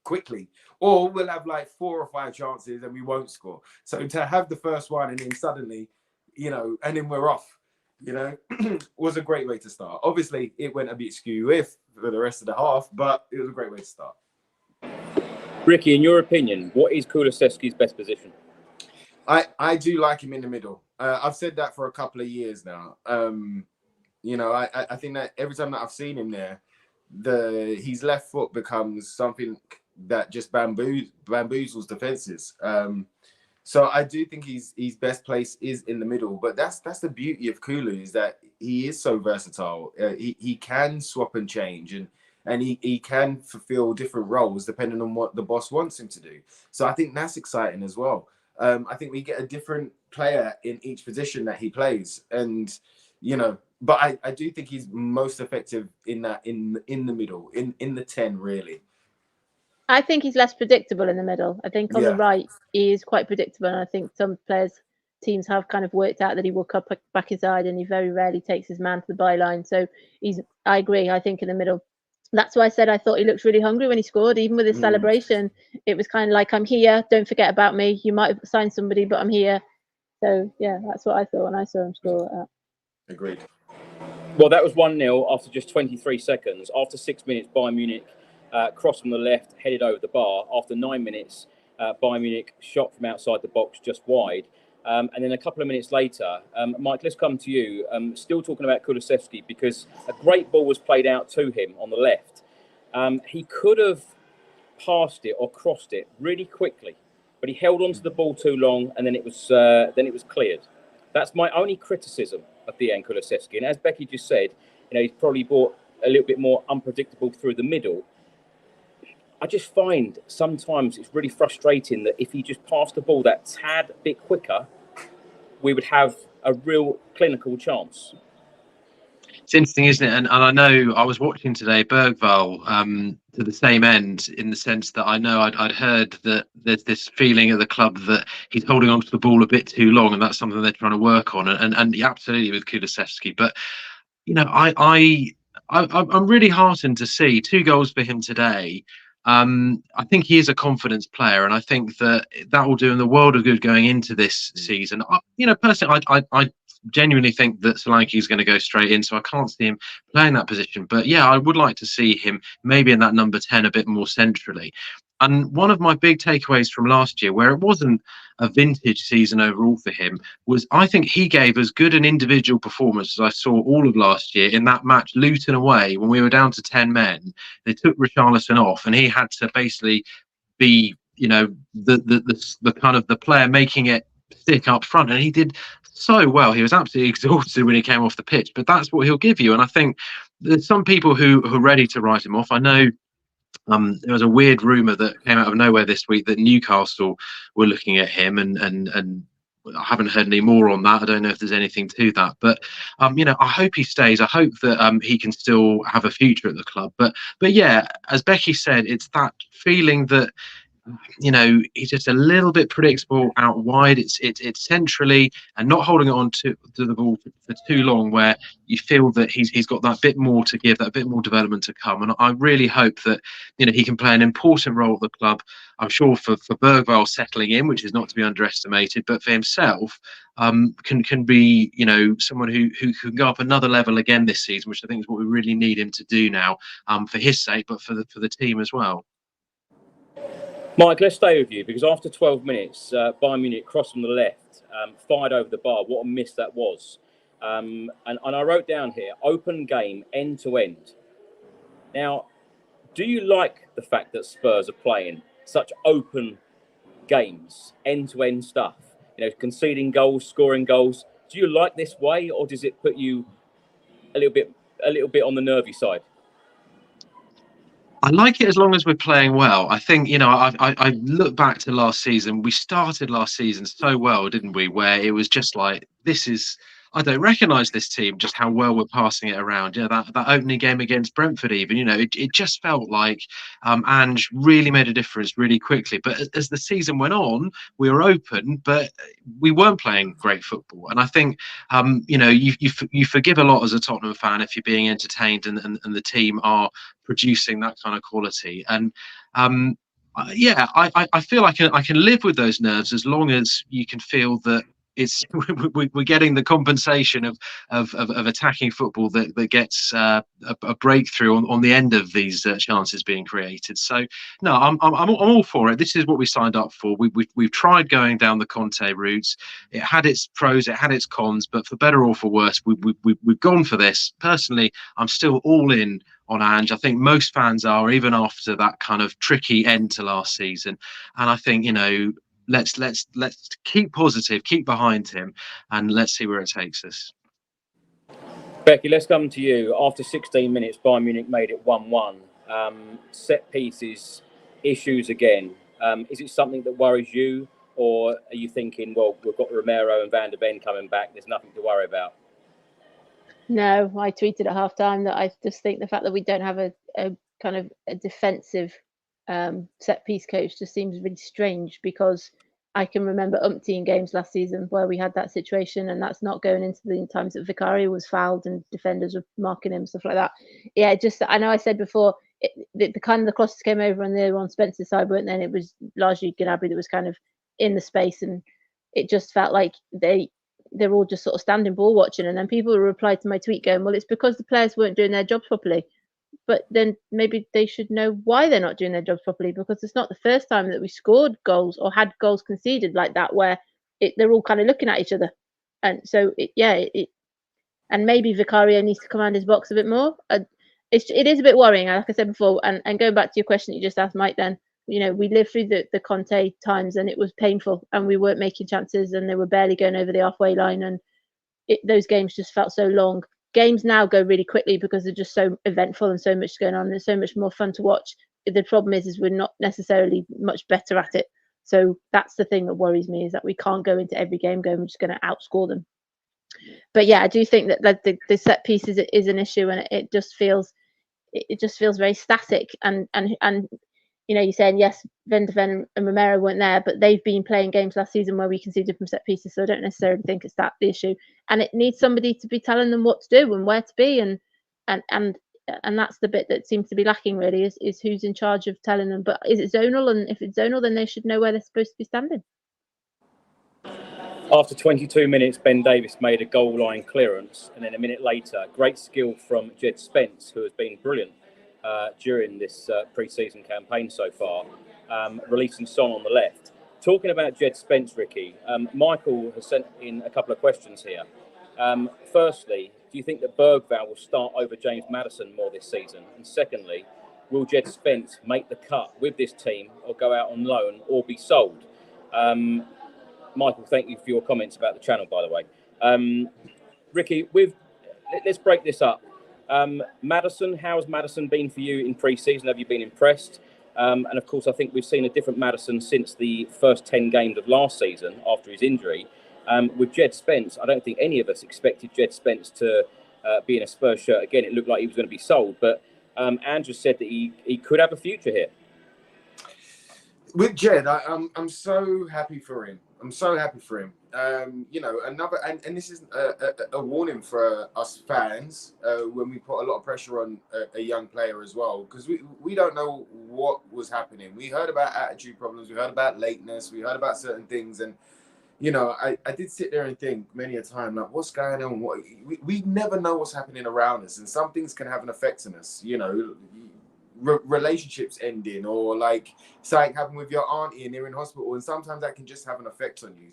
quickly, or we'll have like 4 or 5 chances and we won't score. So to have the first one and then suddenly, and then we're off, was a great way to start. Obviously, it went a bit skew for the rest of the half, but it was a great way to start. Ricky, in your opinion, what is Kulusevski's best position? I do like him in the middle. I've said that for a couple of years now. I think that every time that I've seen him there, his left foot becomes something that just bamboozles defenses. So I do think his best place is in the middle. But that's the beauty of Kulu, is that he is so versatile. He can swap and change, and he can fulfill different roles depending on what the boss wants him to do. So I think that's exciting as well. I think we get a different player in each position that he plays, and but I do think he's most effective in the middle, in the 10 really. I think he's less predictable in the middle. I think on the right he is quite predictable, and I think some teams have kind of worked out that he will cut back his side, and he very rarely takes his man to the byline. So I agree. I think in the middle. That's why I said I thought he looked really hungry when he scored. Even with his celebration, it was kind of like, I'm here, don't forget about me. You might have signed somebody, but I'm here. So, yeah, that's what I thought when I saw him score. Agreed. Well, that was 1-0 after just 23 seconds. After 6 minutes, Bayern Munich crossed from the left, headed over the bar. After 9 minutes, Bayern Munich shot from outside the box just wide. And then a couple of minutes later, Mike, let's come to you. Still talking about Kulusevski, because a great ball was played out to him on the left. He could have passed it or crossed it really quickly, but he held onto the ball too long, and then it was cleared. That's my only criticism of Dejan Kulusevski. And as Becky just said, he's probably brought a little bit more unpredictable through the middle. I just find sometimes it's really frustrating that if he just passed the ball that tad bit quicker, we would have a real clinical chance. It's interesting, isn't it? And I know I was watching today Bergvall to the same end, in the sense that I know I'd heard that there's this feeling at the club that he's holding on to the ball a bit too long, and that's something they're trying to work on. And absolutely with Kulusevski. But I'm really heartened to see 2 goals for him today. I think he is a confidence player, and I think that will do him the world of good going into this season. Personally, I genuinely think that Solanke is going to go straight in, so I can't see him playing that position. But yeah, I would like to see him maybe in that number 10 a bit more centrally. And one of my big takeaways from last year, where it wasn't a vintage season overall for him, was I think he gave as good an individual performance as I saw all of last year in that match Luton away, when we were down to 10 men. They took Richarlison off, and he had to basically be, the kind of the player making it stick up front, and he did so well. He was absolutely exhausted when he came off the pitch, but that's what he'll give you. And I think there's some people who are ready to write him off. I know there was a weird rumor that came out of nowhere this week that Newcastle were looking at him, and I haven't heard any more on that. I don't know if there's anything to that, but I hope he stays. I hope that he can still have a future at the club. But yeah, as Becky said, it's that feeling that he's just a little bit predictable out wide. It's centrally and not holding on to the ball for too long, where you feel that he's got that bit more to give, that bit more development to come. And I really hope that he can play an important role at the club. I'm sure for Bergvall settling in, which is not to be underestimated, but for himself, can be someone who can go up another level again this season, which I think is what we really need him to do now, for his sake, but for the team as well. Mike, let's stay with you, because after 12 minutes, Bayern Munich crossed from the left, fired over the bar. What a miss that was. And I wrote down here, open game, end to end. Now, do you like the fact that Spurs are playing such open games, end to end stuff? You know, conceding goals, scoring goals. Do you like this way, or does it put you a little bit on the nervy side? I like it as long as we're playing well. I think, you know, I look back to last season. We started last season so well, didn't we? Where it was just like, I don't recognise this team, just how well we're passing it around. You know, that opening game against Brentford, even, you know, it just felt like Ange really made a difference really quickly. But as the season went on, we were open, but we weren't playing great football. And I think, you know, you forgive a lot as a Tottenham fan if you're being entertained and the team are producing that kind of quality. And yeah, I feel I can live with those nerves as long as you can feel that we're getting the compensation of attacking football that gets a breakthrough on the end of these chances being created. So no, I'm all for it. This is what we signed up for. We've tried going down the Conte routes. It had its pros, it had its cons, but for better or for worse, we've gone for this. Personally, I'm still all in on Ange. I think most fans are, even after that kind of tricky end to last season. And I think, you know, let's keep positive, keep behind him, and let's see where it takes us. Becky, let's come to you. After 16 minutes, Bayern Munich made it 1-1. Set pieces, issues again. Is it something that worries you, or are you thinking, well, we've got Romero and Van der Ven coming back, there's nothing to worry about? No, I tweeted at halftime that I just think the fact that we don't have a kind of a defensive set piece coach just seems really strange, because I can remember umpteen games last season where we had that situation, and that's not going into the times that Vicario was fouled and defenders were marking him, stuff like that. Yeah, just, I know I said before, the kind of the crosses came over and they were on Spencer's side, weren't they? And it was largely Gnabry that was kind of in the space, and it just felt like they're all just sort of standing ball watching. And then people replied to my tweet going, well, it's because the players weren't doing their jobs properly. But then maybe they should know why they're not doing their jobs properly, because it's not the first time that we scored goals or had goals conceded like that, where they're all kind of looking at each other. And so, and maybe Vicario needs to command his box a bit more. It is a bit worrying, like I said before. And going back to your question that you just asked, Mike, then, you know, we lived through the Conte times, and it was painful, and we weren't making chances, and they were barely going over the halfway line, and those games just felt so long. Games now go really quickly because they're just so eventful and so much going on. There's so much more fun to watch. The problem is we're not necessarily much better at it. So that's the thing that worries me, is that we can't go into every game going, we're just going to outscore them. But yeah, I do think that the set piece is an issue, and it just feels very static. And you know, you're saying, yes, Van der Ven and Romero weren't there, but they've been playing games last season where we conceded from set pieces, so I don't necessarily think it's that the issue. And it needs somebody to be telling them what to do and where to be, and that's the bit that seems to be lacking, really, is who's in charge of telling them. But is it zonal? And if it's zonal, then they should know where they're supposed to be standing. After 22 minutes, Ben Davies made a goal line clearance, and then a minute later, great skill from Jed Spence, who has been brilliant during this pre-season campaign so far, releasing Son on the left. Talking about Jed Spence, Ricky, Michael has sent in a couple of questions here. Firstly, do you think that Bergvall will start over James Maddison more this season? And secondly, will Jed Spence make the cut with this team, or go out on loan, or be sold? Michael, thank you for your comments about the channel, by the way. Ricky, let's break this up. Maddison, how has Maddison been for you in pre-season? Have you been impressed? And of course, I think we've seen a different Maddison since the first 10 games of last season after his injury. With Jed Spence, I don't think any of us expected Jed Spence to be in a Spurs shirt again. It looked like he was going to be sold, but Andrew said that he could have a future here. With Jed, I'm so happy for him. I'm so happy for him. You know, another, and this is a warning for us fans when we put a lot of pressure on a young player as well, because we don't know what was happening. We heard about attitude problems, we heard about lateness, we heard about certain things, and you know, I did sit there and think many a time, like, what's going on? We never know what's happening around us, and some things can have an effect on us. You know, relationships ending, or like something happened with your auntie and they're in hospital, and sometimes that can just have an effect on you,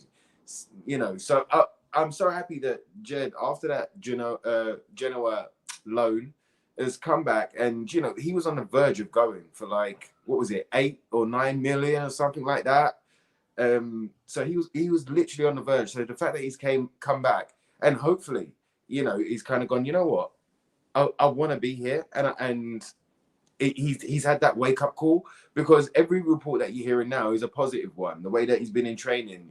you know. So I'm so happy that Jed, after that Genoa loan, has come back, and you know, he was on the verge of going for like, what was it, 8 or 9 million or something like that. So he was literally on the verge. So the fact that he's come back, and hopefully, you know, he's kind of gone, you know what, I want to be here, and he's had that wake up call, because every report that you're hearing now is a positive one. The way that he's been in training,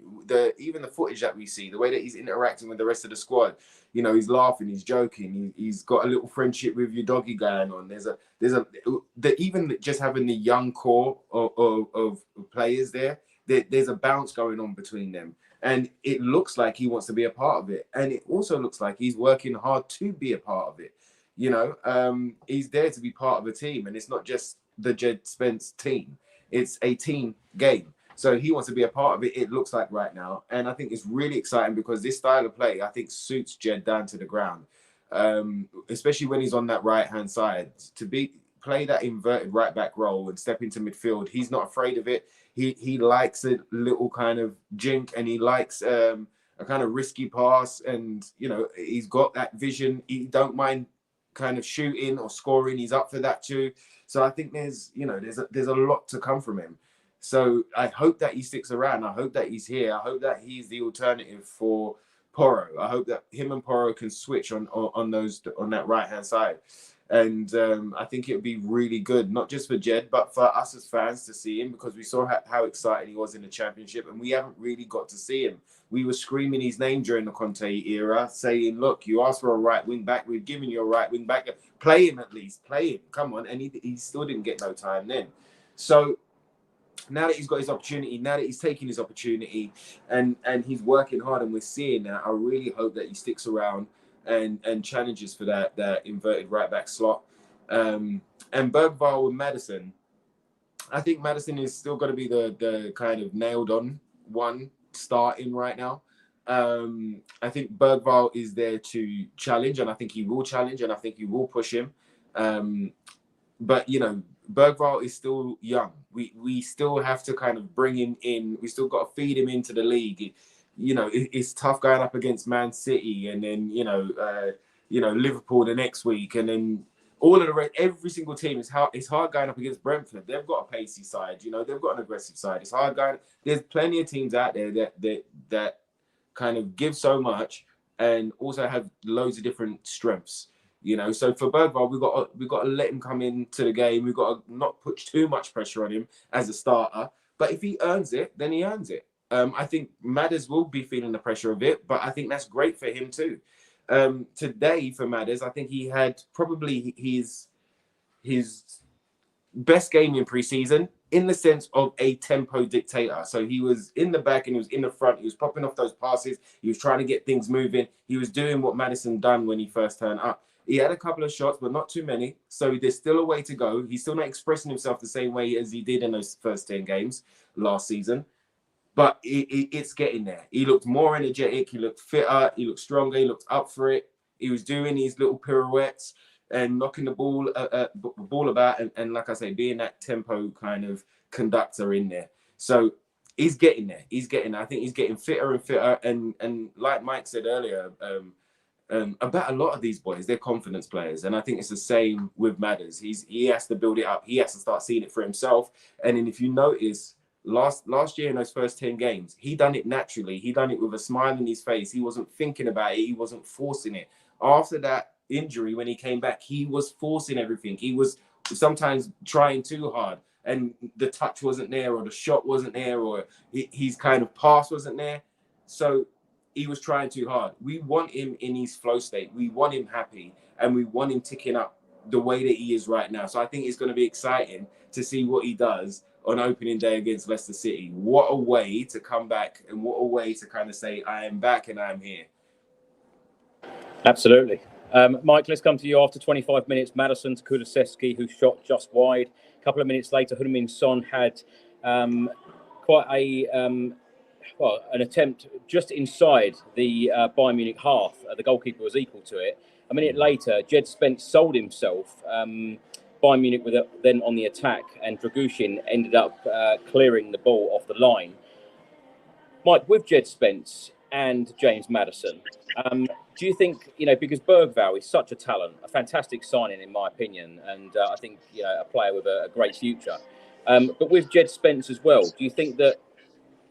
even the footage that we see, the way that he's interacting with the rest of the squad, you know, he's laughing, he's joking, he's got a little friendship with your doggy going on. Even just having the young core of players there's a bounce going on between them, and it looks like he wants to be a part of it, and it also looks like he's working hard to be a part of it. You know, he's there to be part of a team, and it's not just the Jed Spence team. It's a team game. So he wants to be a part of it, it looks like right now. And I think it's really exciting, because this style of play, I think, suits Jed down to the ground, especially when he's on that right-hand side. To play that inverted right-back role and step into midfield, he's not afraid of it. He likes a little kind of jink, and he likes a kind of risky pass. And, you know, he's got that vision. He don't mind kind of shooting or scoring. He's up for that too. So I think there's a lot to come from him. So I hope that he sticks around. I hope that he's here. I hope that he's the alternative for Porro. I hope that him and Porro can switch on that right hand side. And I think it would be really good, not just for Jed, but for us as fans to see him, because we saw how excited he was in the Championship, and we haven't really got to see him. We were screaming his name during the Conte era, saying, look, you asked for a right wing back, we've given you a right wing back. Play him at least, play him, come on. And he still didn't get no time then. So now that he's got his opportunity, now that he's taking his opportunity, and he's working hard, and we're seeing that, I really hope that he sticks around and challenges for that inverted right back slot. And Bergvall with Maddison, I think Maddison is still going to be the kind of nailed on one starting right now. I think Bergvall is there to challenge, and I think he will challenge, and I think he will push him. But you know, Bergvall is still young. We still have to kind of bring him in. We still got to feed him into the league. You know, it's tough going up against Man City, and then Liverpool the next week, and then all of the rest. Every single team is hard. It's hard going up against Brentford. They've got a pacey side. You know, they've got an aggressive side. It's hard going. There's plenty of teams out there that kind of give so much and also have loads of different strengths. You know, so for Bergvall, we've got to let him come into the game. We've got to not put too much pressure on him as a starter. But if he earns it, then he earns it. I think Madders will be feeling the pressure of it, but I think that's great for him too. Today for Madders, I think he had probably his best game in pre-season, in the sense of a tempo dictator. So he was in the back and he was in the front. He was popping off those passes. He was trying to get things moving. He was doing what Maddison done when he first turned up. He had a couple of shots, but not too many. So there's still a way to go. He's still not expressing himself the same way as he did in those first 10 games last season. But it's getting there. He looked more energetic. He looked fitter. He looked stronger. He looked up for it. He was doing these little pirouettes and knocking the ball about. And like I say, being that tempo kind of conductor in there. So he's getting there. I think he's getting fitter and fitter. And like Mike said earlier, about a lot of these boys, they're confidence players. And I think it's the same with Madders. He has to build it up. He has to start seeing it for himself. And then if you notice, last year in those first 10 games, he done it naturally. He done it with a smile on his face. He wasn't thinking about it. He wasn't forcing it. After that injury, when he came back, he was forcing everything. He was sometimes trying too hard, and the touch wasn't there, or the shot wasn't there, or his kind of pass wasn't there. So he was trying too hard. We want him in his flow state. We want him happy, and we want him ticking up the way that he is right now. So I think it's going to be exciting to see what he does on opening day against Leicester City. What a way to come back, and what a way to kind of say, I am back and I'm here. Absolutely. Mike, let's come to you. After 25 minutes, Maddison to Kulusevski, who shot just wide. A couple of minutes later, Heung-min Son had quite an attempt just inside the Bayern Munich half. The goalkeeper was equal to it. A minute later, Jed Spence sold himself Bayern Munich were then on the attack, and Dragushin ended up clearing the ball off the line. Mike, with Jed Spence and James Maddison, do you think, because Bergvall is such a talent, a fantastic signing in my opinion, and I think a player with a great future, but with Jed Spence as well, do you think that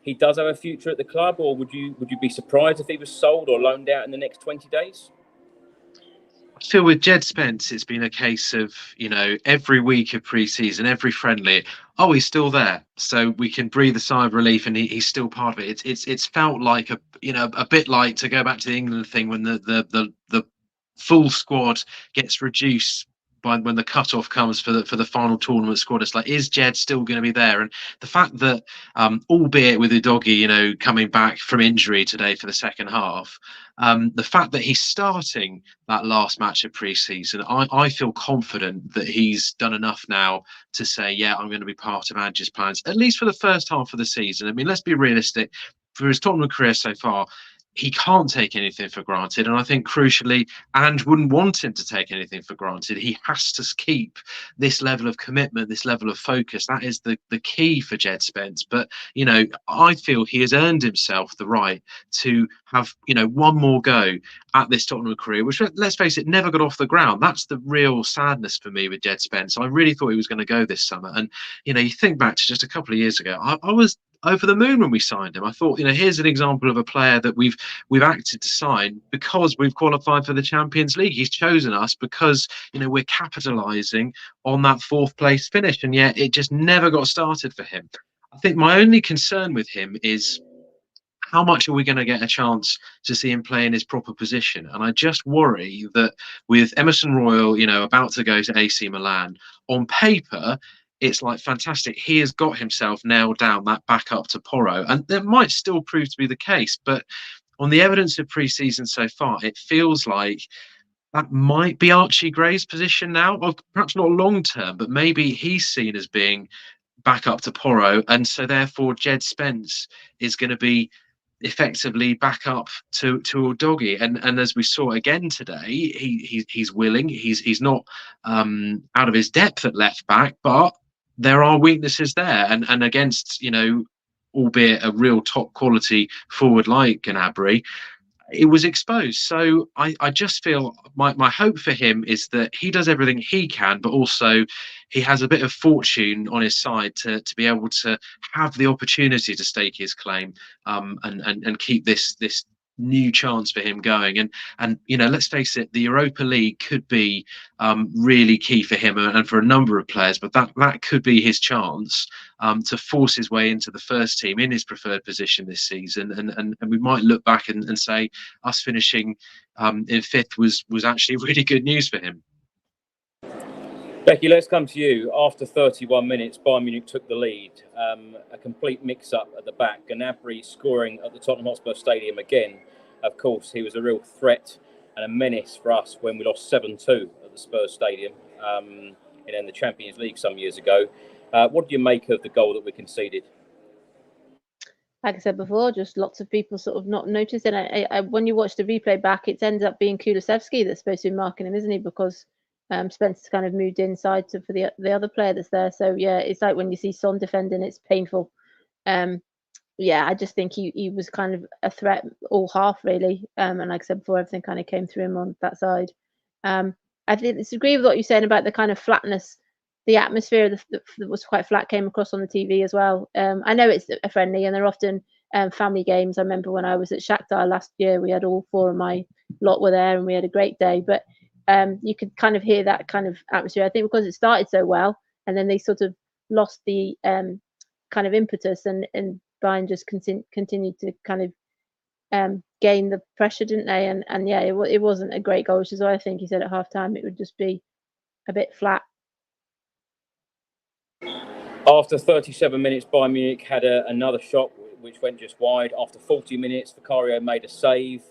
he does have a future at the club, or would you be surprised if he was sold or loaned out in the next 20 days? I feel with Jed Spence, it's been a case of, every week of pre-season, every friendly, he's still there. So we can breathe a sigh of relief, and he's still part of it. It's felt like a bit like, to go back to the England thing, when the full squad gets reduced when the cutoff comes for the final tournament squad. It's like, is Jed still going to be there? And the fact that, albeit with Udogie, coming back from injury today for the second half, the fact that he's starting that last match of pre-season, I feel confident that he's done enough now to say, yeah, I'm going to be part of Ange's plans, at least for the first half of the season. I mean, let's be realistic. For his Tottenham career so far, he can't take anything for granted. And I think crucially, and wouldn't want him to take anything for granted. He has to keep this level of commitment, this level of focus. That is the key for Jed Spence. But, I feel he has earned himself the right to have, one more go at this Tottenham career, which, let's face it, never got off the ground. That's the real sadness for me with Jed Spence. I really thought he was going to go this summer. And, you think back to just a couple of years ago, I was over the moon when we signed him. I thought, here's an example of a player that we've acted to sign because we've qualified for the Champions League. He's chosen us because, we're capitalising on that fourth place finish, and yet it just never got started for him. I think my only concern with him is, how much are we going to get a chance to see him play in his proper position? And I just worry that with Emerson Royal, about to go to AC Milan, on paper, it's like, fantastic, he has got himself nailed down, that back up to Porro. And that might still prove to be the case. But on the evidence of pre-season so far, it feels like that might be Archie Gray's position now. Well, perhaps not long term, but maybe he's seen as being back up to Porro. And so therefore, Jed Spence is going to be effectively back up to Udogie. And as we saw again today, he's willing. He's not out of his depth at left back, but there are weaknesses there, and against, albeit a real top quality forward like Gnabry, it was exposed. So I just feel my hope for him is that he does everything he can, but also he has a bit of fortune on his side to be able to have the opportunity to stake his claim, and keep this new chance for him going. And let's face it, the Europa League could be really key for him and for a number of players, but that could be his chance to force his way into the first team in his preferred position this season. And we might look back and say us finishing in fifth was actually really good news for him. Becky, let's come to you. After 31 minutes, Bayern Munich took the lead. A complete mix-up at the back. Gnabry scoring at the Tottenham Hotspur Stadium again. Of course, he was a real threat and a menace for us when we lost 7-2 at the Spurs Stadium in the Champions League some years ago. What do you make of the goal that we conceded? Like I said before, just lots of people sort of not noticing. When you watch the replay back, it ends up being Kulusevski that's supposed to be marking him, isn't he? Because Spencer's kind of moved inside for the other player that's there. So yeah, it's like when you see Son defending, it's painful. Yeah, I just think he was kind of a threat all half really. And like I said before, everything kind of came through him on that side. I disagree with what you're saying about the kind of flatness. The atmosphere that was quite flat came across on the TV as well. I know it's a friendly and they're often family games. I remember when I was at Shakhtar last year, we had all four of my lot were there and we had a great day. But you could kind of hear that kind of atmosphere. I think because it started so well and then they sort of lost the kind of impetus and Bayern just continued to kind of gain the pressure, didn't they? And yeah, it wasn't a great goal, which is why I think he said at half time it would just be a bit flat. After 37 minutes, Bayern Munich had another shot which went just wide. After 40 minutes, Vicario made a save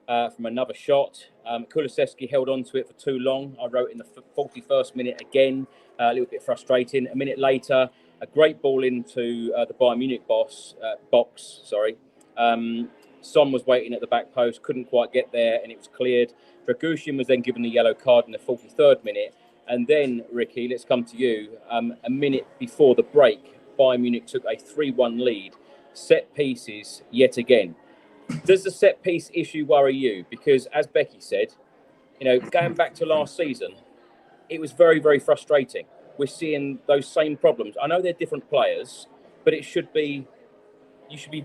from another shot. Kulusevski held on to it for too long. I wrote in the 41st minute again, a little bit frustrating. A minute later, a great ball into the Bayern Munich box. Son was waiting at the back post, couldn't quite get there, and it was cleared. Dragushin was then given the yellow card in the 43rd minute. And then, Ricky, let's come to you. A minute before the break, Bayern Munich took a 3-1 lead. Set pieces yet again. Does the set piece issue worry you? Because as Becky said, going back to last season, it was very, very frustrating. We're seeing those same problems. I know they're different players, but you should be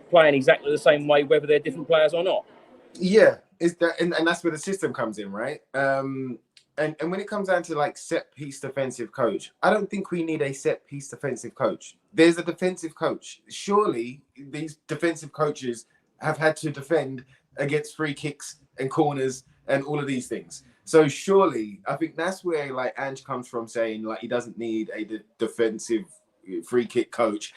playing exactly the same way, whether they're different players or not. Yeah, is that, and that's where the system comes in, right? And when it comes down to like set piece defensive coach, I don't think we need a set piece defensive coach. There's a defensive coach. Surely these defensive coaches have had to defend against free kicks and corners and all of these things. So surely, I think that's where like Ange comes from, saying like he doesn't need a defensive free kick coach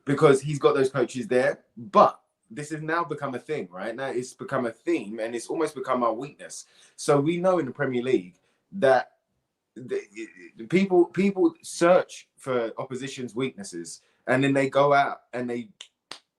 because he's got those coaches there. But this has now become a thing, right? Now it's become a theme and it's almost become our weakness. So we know in the Premier League that the people search for opposition's weaknesses, and then they go out and they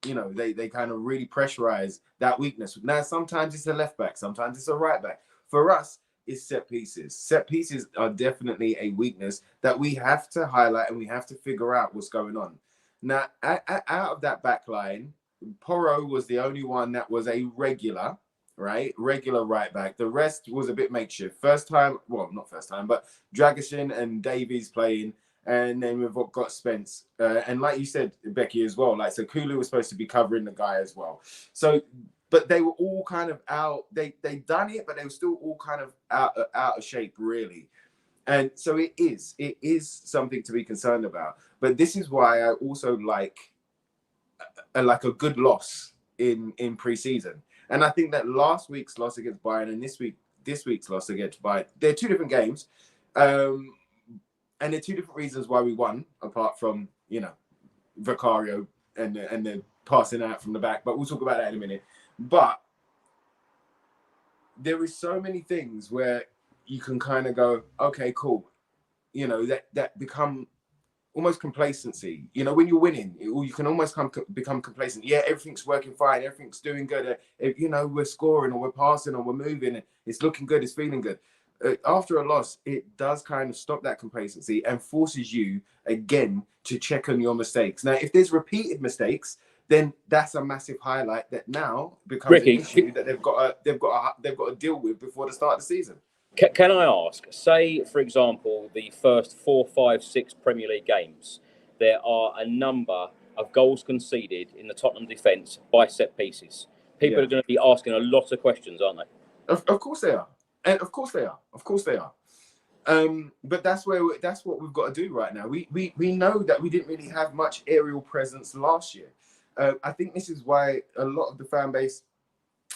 kind of really pressurize that weakness. Now sometimes it's a left back, sometimes it's a right back. For us, it's set pieces. Set pieces are definitely a weakness that we have to highlight and we have to figure out what's going on. Now, out of that back line, Porro was the only one that was a regular right back. The rest was a bit makeshift. Not first time, but Dragusin and Davies playing, and then we've got Spence. And like you said, Becky, as well, like, so Kulu was supposed to be covering the guy as well. So, but they were all kind of out. They done it, but they were still all kind of out of shape, really. And so it is something to be concerned about. But this is why I also like a good loss in pre-season. And I think that last week's loss against Bayern and this week's loss against Bayern, they're two different games. And there are two different reasons why we won, apart from, Vicario and the passing out from the back. But we'll talk about that in a minute. But there is so many things where you can kind of go, okay, cool. That become almost complacency. When you're winning, you can almost become complacent. Yeah, everything's working fine. Everything's doing good. We're scoring or we're passing or we're moving. It's looking good. It's feeling good. After a loss, it does kind of stop that complacency and forces you again to check on your mistakes. Now, if there's repeated mistakes, then that's a massive highlight that now becomes Ricky, an issue that they've got to deal with before the start of the season. Can I ask, say, for example, the first 4, 5, 6 Premier League games, there are a number of goals conceded in the Tottenham defence by set pieces. People are going to be asking a lot of questions, aren't they? Of course they are. And of course they are. But that's what we've got to do right now. We know that we didn't really have much aerial presence last year. I think this is why a lot of the fan base,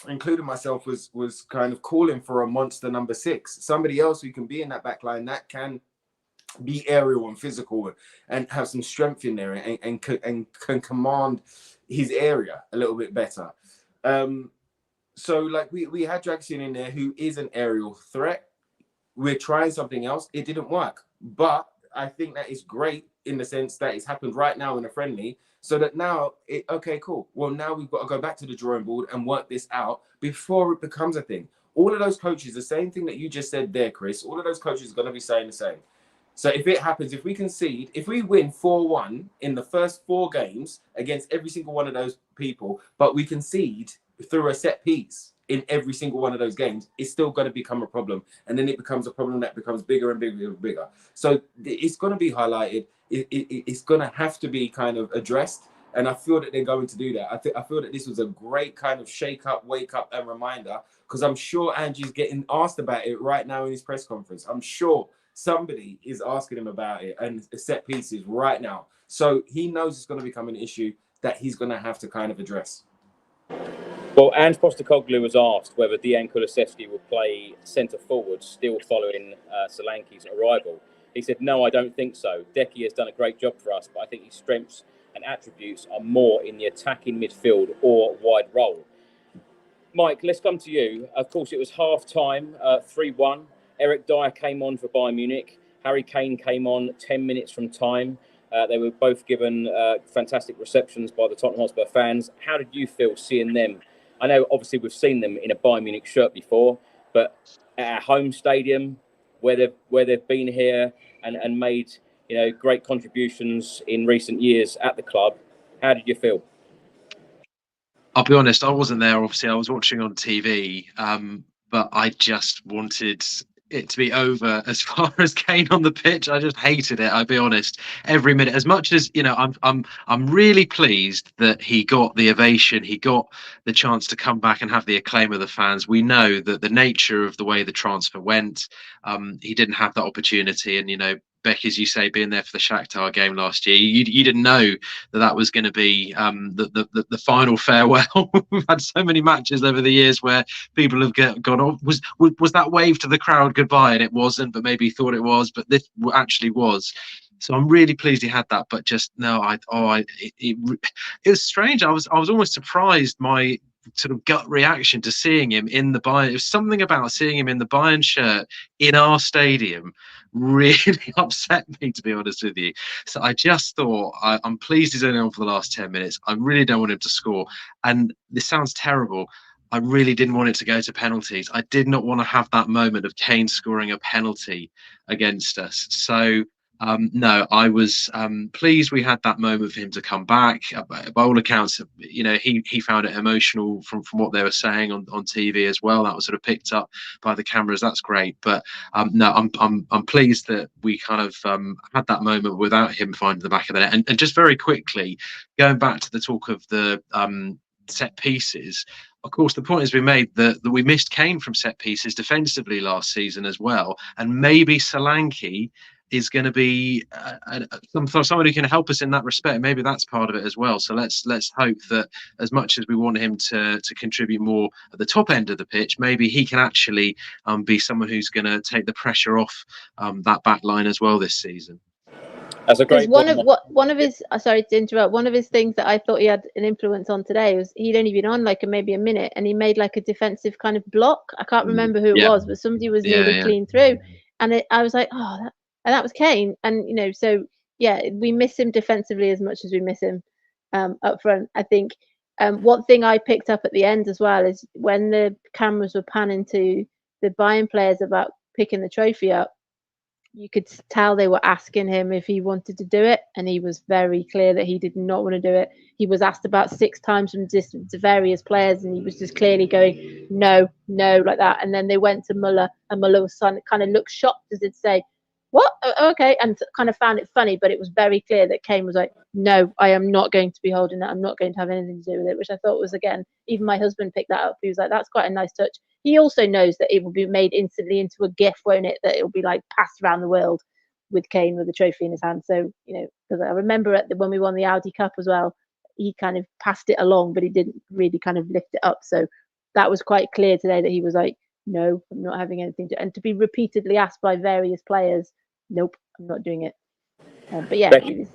including myself, was kind of calling for a monster number 6, somebody else who can be in that back line that can be aerial and physical and have some strength in there and can command his area a little bit better. So like we had Dragusin in there who is an aerial threat. We're trying something else. It didn't work, but I think that is great in the sense that it's happened right now in a friendly. So that now, okay, cool. Well, now we've got to go back to the drawing board and work this out before it becomes a thing. All of those coaches, the same thing that you just said there, Chris, all of those coaches are going to be saying the same. So if it happens, if we concede, if we win 4-1 in the first 4 games against every single one of those people, but we concede through a set piece in every single one of those games, it's still going to become a problem. And then it becomes a problem that becomes bigger and bigger and bigger. So it's going to be highlighted. It's going to have to be kind of addressed. And I feel that they're going to do that. I feel that this was a great kind of shake up, wake up and reminder, because I'm sure Angie's getting asked about it right now in his press conference. I'm sure somebody is asking him about it and set pieces right now. So he knows it's going to become an issue that he's going to have to kind of address. Well, Ange Postecoglou was asked whether Dejan Kulusevski will play centre forward still following Solanke's arrival. He said, no, I don't think so. Becky has done a great job for us, but I think his strengths and attributes are more in the attacking midfield or wide role. Mike, let's come to you. Of course, it was half-time, 3-1. Eric Dier came on for Bayern Munich. Harry Kane came on 10 minutes from time. They were both given fantastic receptions by the Tottenham Hotspur fans. How did you feel seeing them? I know, obviously, we've seen them in a Bayern Munich shirt before, but at our home stadium, where they've been here and made great contributions in recent years at the club. How did you feel? I'll be honest, I wasn't there. Obviously, I was watching on TV, but I just wanted it to be over as far as Kane on the pitch. I just hated it. I'll be honest. Every minute, as much as I'm really pleased that he got the ovation. He got the chance to come back and have the acclaim of the fans. We know that the nature of the way the transfer went, he didn't have that opportunity, and Becky, as you say, being there for the Shakhtar game last year, you didn't know that was going to be the final farewell. We've had so many matches over the years where people have gone, "Oh, was that wave to the crowd goodbye?" And it wasn't, but maybe he thought it was, but this actually was. So I'm really pleased he had that, but just no, it was strange. I was almost surprised. My sort of gut reaction to seeing him in the Bayern. It was something about seeing him in the Bayern shirt in our stadium really upset me, to be honest with you. So I just thought, I'm pleased he's only on for the last 10 minutes. I really don't want him to score. And this sounds terrible. I really didn't want it to go to penalties. I did not want to have that moment of Kane scoring a penalty against us. So no, I was pleased we had that moment for him to come back. By all accounts, he found it emotional from what they were saying on TV as well. That was sort of picked up by the cameras. That's great. But no, I'm pleased that we kind of had that moment without him finding the back of the net. And just very quickly, going back to the talk of the set pieces. Of course, the point has been made that we missed Kane from set pieces defensively last season as well, and maybe Solanke is going to be someone who can help us in that respect. Maybe that's part of it as well. So let's hope that as much as we want him to contribute more at the top end of the pitch, maybe he can actually be someone who's going to take the pressure off that back line as well this season. That's a great one of his sorry to interrupt. One of his things that I thought he had an influence on today was he'd only been on maybe a minute, and he made like a defensive kind of block. I can't remember who it was, but somebody was nearly clean through, and I was like, oh, that was Kane. And so yeah, we miss him defensively as much as we miss him up front. I think one thing I picked up at the end as well is when the cameras were panning to the Bayern players about picking the trophy up, you could tell they were asking him if he wanted to do it, and he was very clear that he did not want to do it. He was asked about 6 times from various players, and he was just clearly going no, like that. And then they went to Muller, and Muller was kind of looked shocked, as if to say, what? Okay, and kind of found it funny, but it was very clear that Kane was like, no, I am not going to be holding that. I'm not going to have anything to do with it, which I thought was, again, even my husband picked that up. He was like, that's quite a nice touch. He also knows that it will be made instantly into a GIF, won't it? That it will be like passed around the world with Kane with the trophy in his hand. So, because I remember when we won the Audi Cup as well, he kind of passed it along, but he didn't really kind of lift it up. So that was quite clear today that he was like, no, I'm not having anything to. And to be repeatedly asked by various players, nope, I'm not doing it. But yeah, Becky,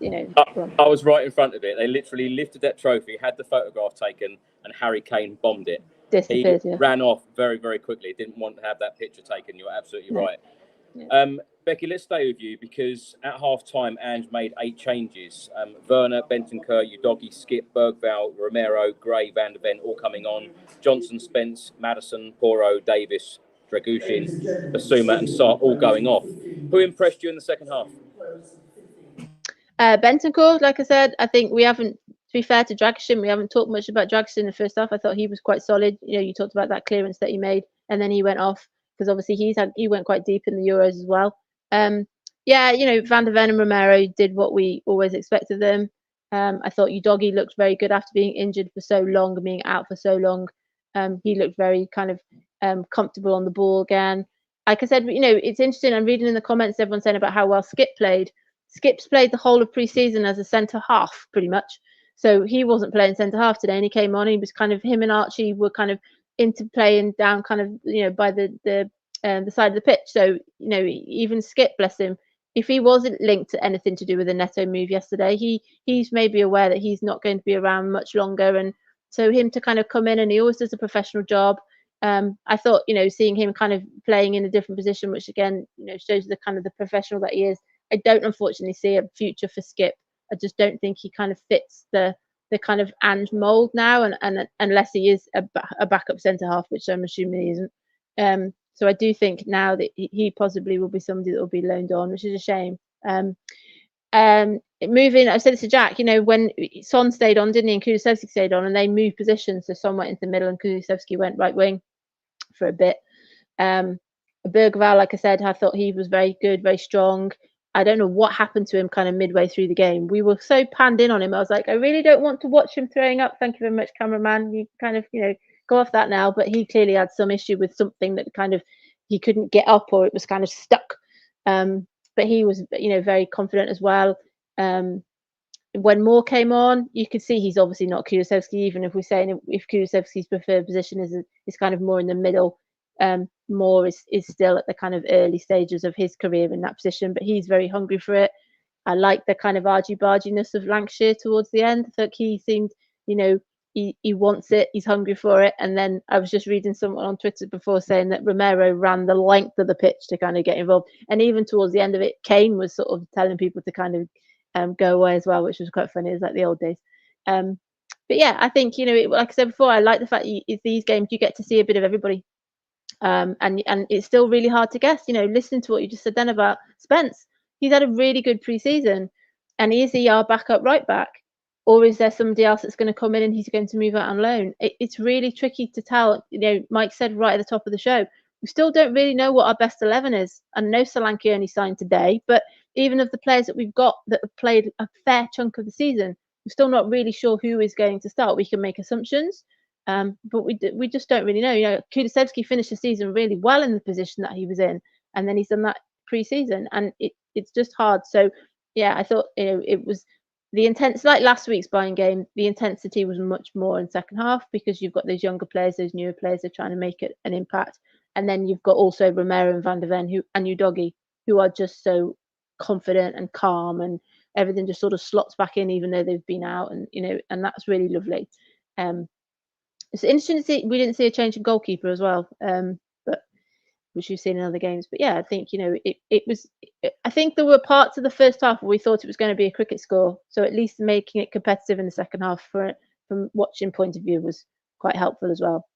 I was right in front of it. They literally lifted that trophy, had the photograph taken, and Harry Kane bombed it. He ran off very, very quickly. Didn't want to have that picture taken. You're absolutely right. Yeah. Becky, let's stay with you, because at half-time, Ange made 8 changes. Werner, Bentancur, Udogie, Skip, Bergvall, Romero, Gray, Van de Ven all coming on. Johnson, Spence, Maddison, Porro, Davis, Dragushin, Basuma and Sarr all going off. Who impressed you in the second half? Bentancur, like I said, I think we haven't, to be fair to Dragushin, we haven't talked much about Dragushin in the first half. I thought he was quite solid. You talked about that clearance that he made, and then he went off, because obviously he went quite deep in the Euros as well. Van de Ven and Romero did what we always expect of them. I thought Udogie looked very good after being injured for so long and being out for so long. He looked very kind of comfortable on the ball again. Like I said, it's interesting. I'm reading in the comments, everyone saying about how well Skip played. Skip's played the whole of pre-season as a centre half, pretty much. So he wasn't playing centre half today, and he came on. He was kind of, him and Archie were kind of interplaying down, kind of by the side of the pitch. So even Skip, bless him, if he wasn't linked to anything to do with the Neto move yesterday, he's maybe aware that he's not going to be around much longer, and so him to kind of come in, and he always does a professional job. I thought, seeing him kind of playing in a different position, which again, shows the kind of the professional that he is. I don't unfortunately see a future for Skip. I just don't think he kind of fits the kind of Ange mould now, and unless he is a backup centre half, which I'm assuming he isn't. So I do think now that he possibly will be somebody that will be loaned on, which is a shame. Moving, I said this to Jack, when Son stayed on, didn't he, and Kulusevski stayed on, and they moved positions, so Son went into the middle and Kulusevski went right wing for a bit. Bergvall, like I said, I thought he was very good, very strong. I don't know what happened to him kind of midway through the game. We were so panned in on him. I was like, I really don't want to watch him throwing up. Thank you very much, cameraman. You kind of, go off that now. But he clearly had some issue with something that kind of he couldn't get up, or it was kind of stuck. But he was, very confident as well. When Moore came on, you could see he's obviously not Kulusevski, even if we're saying if Kulusevski's preferred position is kind of more in the middle. Moore is still at the kind of early stages of his career in that position, but he's very hungry for it. I like the kind of argy-barginess of Lancashire towards the end. I think he seemed, he wants it, he's hungry for it. And then I was just reading someone on Twitter before saying that Romero ran the length of the pitch to kind of get involved. And even towards the end of it, Kane was sort of telling people to kind of go away as well, which was quite funny. It was like the old days. But yeah, I think, like I said before, I like the fact that these games you get to see a bit of everybody. And it's still really hard to guess, listening to what you just said then about Spence. He's had a really good pre-season, and is he our backup right back, or is there somebody else that's going to come in and he's going to move out on loan? It's really tricky to tell. Mike said right at the top of the show, we still don't really know what our best 11 is. I know Solanke only signed today, but even of the players that we've got that have played a fair chunk of the season, we're still not really sure who is going to start. We can make assumptions, but we just don't really know. Kulusevski finished the season really well in the position that he was in, and then he's done that pre-season, and it's just hard. So yeah, I thought it was the intense, like last week's Bayern game. The intensity was much more in second half because you've got those younger players, those newer players, they're trying to make it an impact, and then you've got also Romero and Van der Ven and Udogie, who are just so confident and calm, and everything just sort of slots back in even though they've been out, and and that's really lovely. It's interesting to see. We didn't see a change in goalkeeper as well, but which you've seen in other games. But yeah, I think it was. I think there were parts of the first half where we thought it was going to be a cricket score. So at least making it competitive in the second half from watching point of view was quite helpful as well.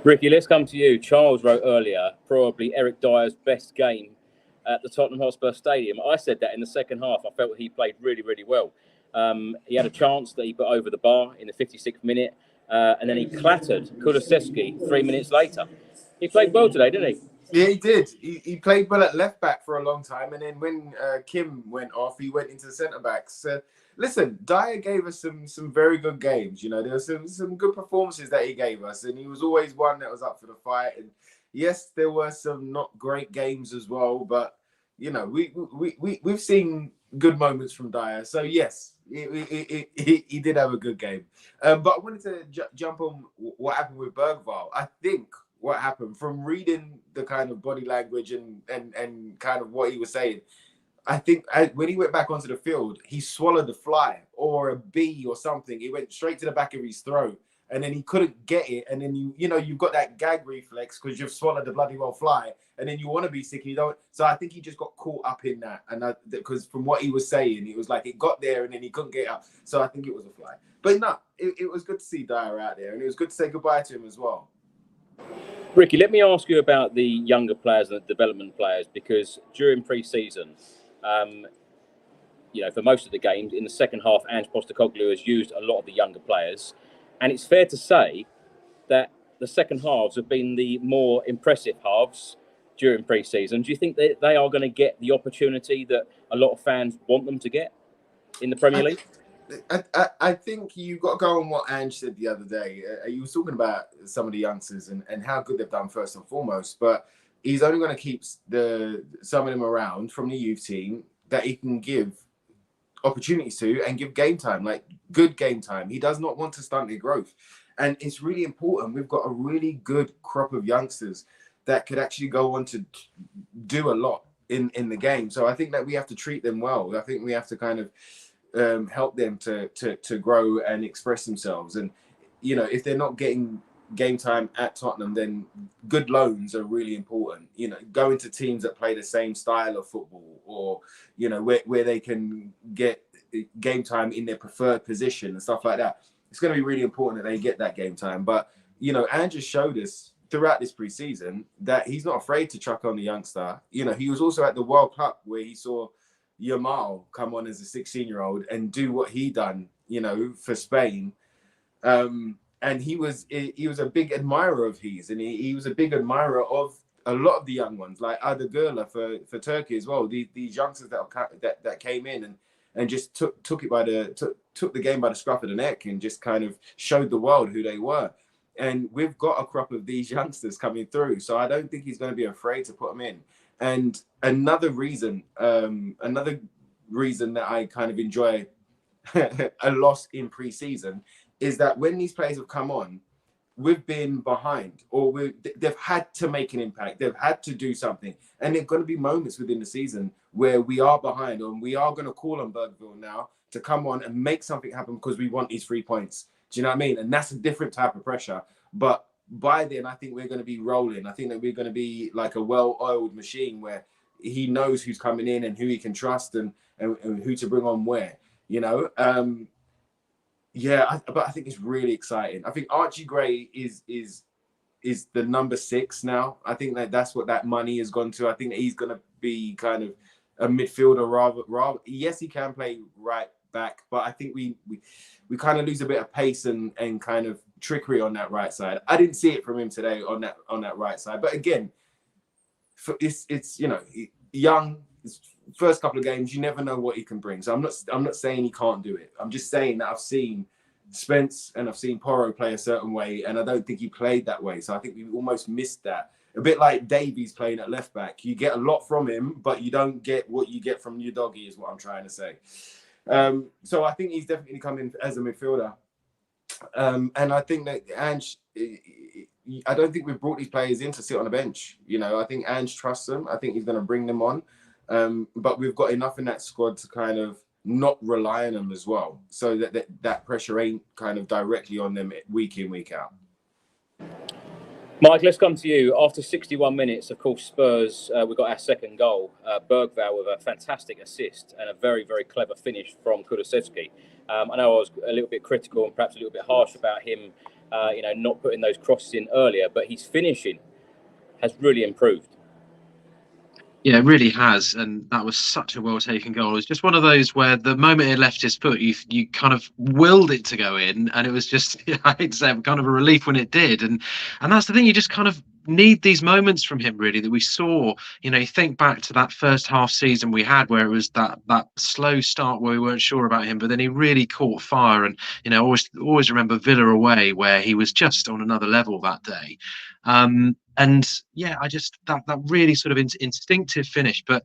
Ricky, let's come to you. Charles wrote earlier, probably Eric Dier's best game at the Tottenham Hotspur Stadium. I said that in the second half. I felt he played really, really well. He had a chance that he put over the bar in the 56th minute. And then he clattered Kulusevski 3 minutes later. He played well today, didn't he? Yeah, he did. He played well at left back for a long time, and then when Kim went off, he went into the centre backs. Listen, Dier gave us some very good games. There were some good performances that he gave us, and he was always one that was up for the fight. And yes, there were some not great games as well, but we've seen good moments from Dier. So yes, he did have a good game. But I wanted to jump on what happened with Bergvall. I think what happened from reading the kind of body language and kind of what he was saying, I think when he went back onto the field, he swallowed a fly or a bee or something. It went straight to the back of his throat, and then he couldn't get it. And then you've got that gag reflex because you've swallowed the bloody well fly, and then you want to be sick and you don't. So I think he just got caught up in that, and because from what he was saying, it was like it got there and then he couldn't get up. So I think it was a fly. But no, it was good to see Dier out there, and it was good to say goodbye to him as well. Ricky, let me ask you about the younger players and the development players, because during pre-season, for most of the games in the second half, Ange Postecoglou has used a lot of the younger players, and it's fair to say that the second halves have been the more impressive halves during pre-season. Do you think that they are going to get the opportunity that a lot of fans want them to get in the Premier League? I think you've got to go on what Ange said the other day. He was talking about some of the youngsters and how good they've done first and foremost, but he's only going to keep some of them around from the youth team that he can give opportunities to and give game time, like good game time. He does not want to stunt their growth. And it's really important. We've got a really good crop of youngsters that could actually go on to do a lot in the game. So I think that we have to treat them well. I think we have to kind of help them to grow and express themselves. And if they're not getting game time at Tottenham, then good loans are really important. Going to teams that play the same style of football, or where they can get game time in their preferred position and stuff like that. It's going to be really important that they get that game time. But Ange showed us throughout this preseason that he's not afraid to chuck on the youngster. You know, he was also at the World Cup where he saw Yamal come on as a 16-year-old and do what he done, you know, for Spain. And he was a big admirer of his, and he was a big admirer of a lot of the young ones, like Ada Gurla for Turkey as well. These youngsters that came in and just took the game by the scruff of the neck and just kind of showed the world who they were. And we've got a crop of these youngsters coming through, so I don't think he's going to be afraid to put them in. And another reason that I kind of enjoy a loss in pre-season is that when these players have come on, we've been behind, or they've had to make an impact. They've had to do something. And there are going to be moments within the season where we are behind, and we are going to call on Bergville now to come on and make something happen because we want these 3 points. Do you know what I mean? And that's a different type of pressure. But by then, I think we're going to be rolling. I think that we're going to be like a well-oiled machine where he knows who's coming in and who he can trust and who to bring on where, you know? But I think it's really exciting. I think Archie Gray is the number 6 now. I think that's what that money has gone to. I think that he's going to be kind of a midfielder rather. Yes, he can play right back, but I think we kind of lose a bit of pace and kind of trickery on that right side. I didn't see it from him today on that right side. But again, it's you know, young. First couple of games, you never know what he can bring. So I'm not saying he can't do it. I'm just saying that I've seen Spence and I've seen Porro play a certain way, and I don't think he played that way. So I think we almost missed that. A bit like Davies playing at left back. You get a lot from him, but you don't get what you get from your doggy, is what I'm trying to say. So I think he's definitely coming as a midfielder. And I think that Ange, I don't think we've brought these players in to sit on the bench. You know, I think Ange trusts them. I think he's going to bring them on. But we've got enough in that squad to kind of not rely on them as well, so that pressure ain't kind of directly on them week in, week out. Mike, let's come to you. After 61 minutes, of course, Spurs, we got our second goal. Bergvall with a fantastic assist and a very, very clever finish from Kulusevski. I know I was a little bit critical and perhaps a little bit harsh about him, not putting those crosses in earlier, but his finishing has really improved. Yeah, it really has, and that was such a well-taken goal. It was just one of those where the moment it left his foot, you kind of willed it to go in, and it was just, I hate to say it, kind of a relief when it did. And that's the thing, you just kind of need these moments from him, really, that we saw. You know, you think back to that first half season we had where it was that slow start where we weren't sure about him, but then he really caught fire. And, you know, always remember Villa away where he was just on another level that day. And yeah, I just that really sort of instinctive finish, but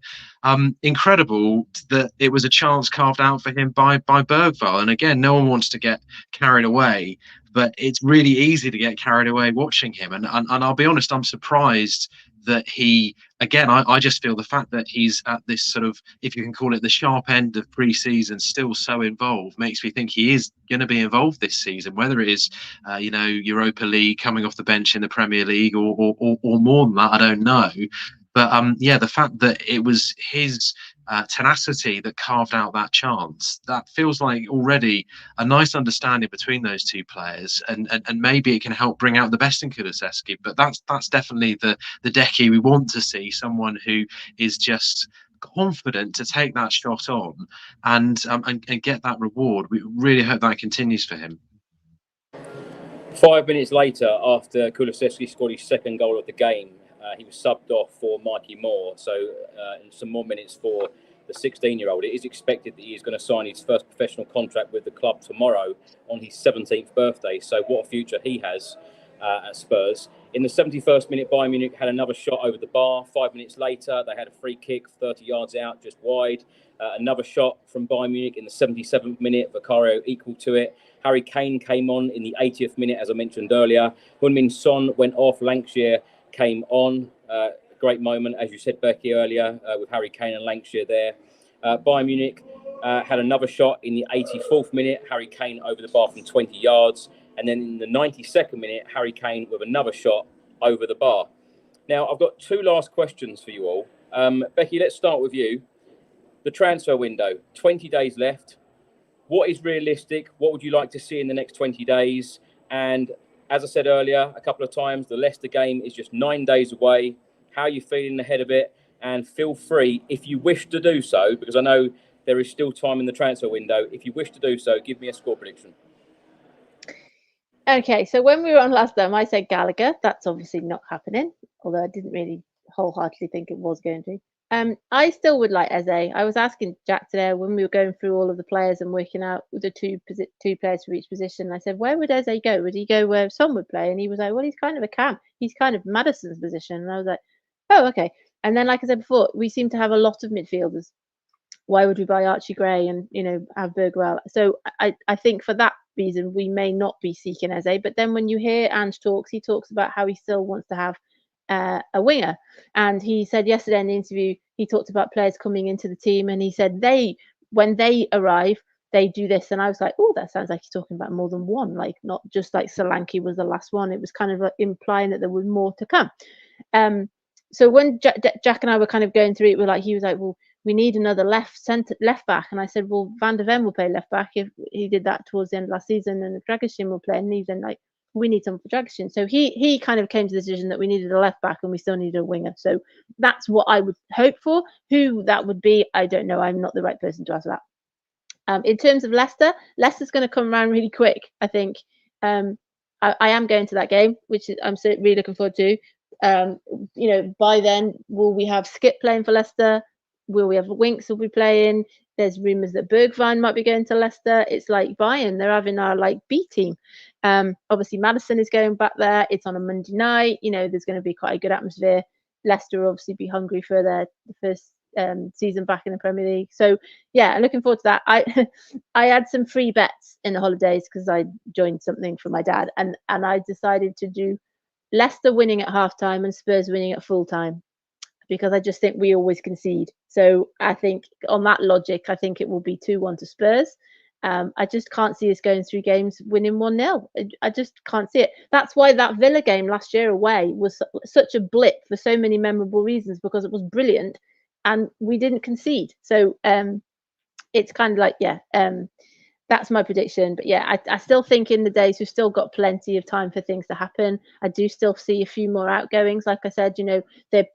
incredible that it was a chance carved out for him by Bergvall. And again, no one wants to get carried away, but it's really easy to get carried away watching him. And I'll be honest, I'm surprised that he, again, I just feel the fact that he's at this sort of, if you can call it the sharp end of pre-season, still so involved, makes me think he is going to be involved this season, whether it is, Europa League, coming off the bench in the Premier League, or more than that, I don't know. But the fact that it was his tenacity that carved out that chance, that feels like already a nice understanding between those two players, and maybe it can help bring out the best in Kulusevski. But that's definitely the Decky we want to see, someone who is just confident to take that shot on and get that reward. We really hope that continues for him. 5 minutes later, after Kulusevski scored his second goal of the game, he was subbed off for Mikey Moore. So some more minutes for the 16-year-old. It is expected that he is going to sign his first professional contract with the club tomorrow on his 17th birthday. So what a future he has at Spurs. In the 71st minute, Bayern Munich had another shot over the bar. 5 minutes later, they had a free kick 30 yards out, just wide. Another shot from Bayern Munich in the 77th minute, Vicario equal to it. Harry Kane came on in the 80th minute, as I mentioned earlier. Heung-min Son went off, Lancashire came on. Great moment, as you said, Becky, earlier, with Harry Kane and Lancashire there. Bayern Munich had another shot in the 84th minute, Harry Kane over the bar from 20 yards. And then in the 92nd minute, Harry Kane with another shot over the bar. Now, I've got two last questions for you all. Becky, let's start with you. The transfer window, 20 days left. What is realistic? What would you like to see in the next 20 days? And as I said earlier a couple of times, the Leicester game is just 9 days away. How are you feeling ahead of it? And feel free, if you wish to do so, because I know there is still time in the transfer window, if you wish to do so, give me a score prediction. Okay, so when we were on last time, I said Gallagher. That's obviously not happening, although I didn't really wholeheartedly think it was going to. I still would like Eze. I was asking Jack today when we were going through all of the players and working out the two players for each position. I said, where would Eze go? Would he go where Son would play? And he was like, well, he's kind of a cam. He's kind of Maddison's position. And I was like, oh, okay. And then, like I said before, we seem to have a lot of midfielders. Why would we buy Archie Gray and have Bergwell? So I think for that reason we may not be seeking Eze. But then when you hear Ange talks, he talks about how he still wants to have a winger. And he said yesterday in the interview, he talked about players coming into the team, and he said when they arrive, they do this. And I was like, oh, that sounds like he's talking about more than one, like not just like Solanke was the last one. It was kind of like implying that there was more to come. So when Jack and I were kind of going through it, he was like, well, we need another left back. And I said, well, Van der Ven will play left back if he did that towards the end of last season, and Dragusin will play. And he's then like, we need someone for Dragusin. So he kind of came to the decision that we needed a left back and we still needed a winger. So that's what I would hope for. Who that would be, I don't know. I'm not the right person to ask that. In terms of Leicester's going to come around really quick, I think. I am going to that game, which I'm really looking forward to. By then, will we have Skip playing for Leicester? Will we have Winks will be playing? There's rumours that Bergwijn might be going to Leicester. It's like Bayern, they're having our like B team. Obviously Maddison is going back there. It's on a Monday night. There's going to be quite a good atmosphere. Leicester will obviously be hungry for the first season back in the Premier League. So yeah, I'm looking forward to that. I had some free bets in the holidays because I joined something for my dad, and I decided to do Leicester winning at halftime and Spurs winning at full time, because I just think we always concede. So I think on that logic, I think it will be 2-1 to Spurs. I just can't see us going through games winning 1-0. I just can't see it. That's why that Villa game last year away was such a blip for so many memorable reasons, because it was brilliant and we didn't concede. So it's kind of like, that's my prediction. But yeah, I still think in the days we've still got plenty of time for things to happen. I do still see a few more outgoings. Like I said,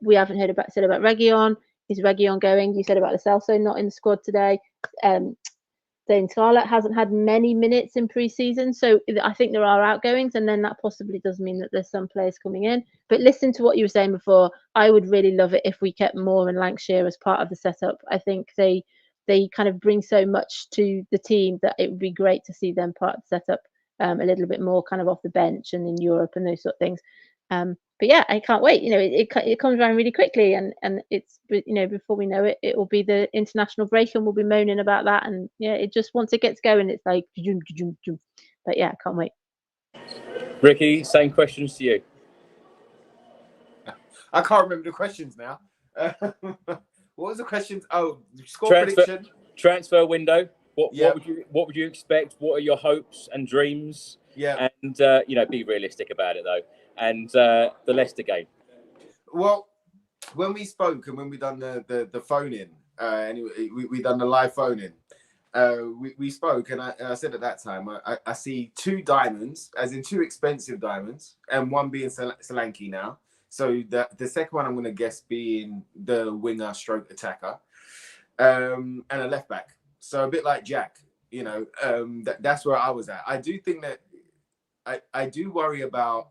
we haven't heard about Reguilon. Is Reguilon going? You said about Lo Celso not in the squad today. Zane Scarlett hasn't had many minutes in pre-season, so I think there are outgoings, and then that possibly does mean that there's some players coming in. But listen to what you were saying before. I would really love it if we kept Moore and Lancashire as part of the setup. I think they kind of bring so much to the team that it would be great to see them part of the setup a little bit more kind of off the bench and in Europe and those sort of things. But yeah, I can't wait. It comes around really quickly, and it's before we know it, it will be the international break, and we'll be moaning about that. And yeah, it just once it gets going, it's like, but yeah, I can't wait. Ricky, same questions to you. I can't remember the questions now. What was the questions? Oh, score prediction. Transfer window. What would you expect? What are your hopes and dreams? Yeah. And be realistic about it though. And the Leicester game. Well, when we spoke and when we done the phone in, anyway, we done the live phone in. We spoke, and I said at that time, I see 2 diamonds, as in 2 expensive diamonds, and one being Solanke now. So the second one I'm going to guess being the winger stroke attacker, and a left back. So a bit like Jack, that's where I was at. I do think that I do worry about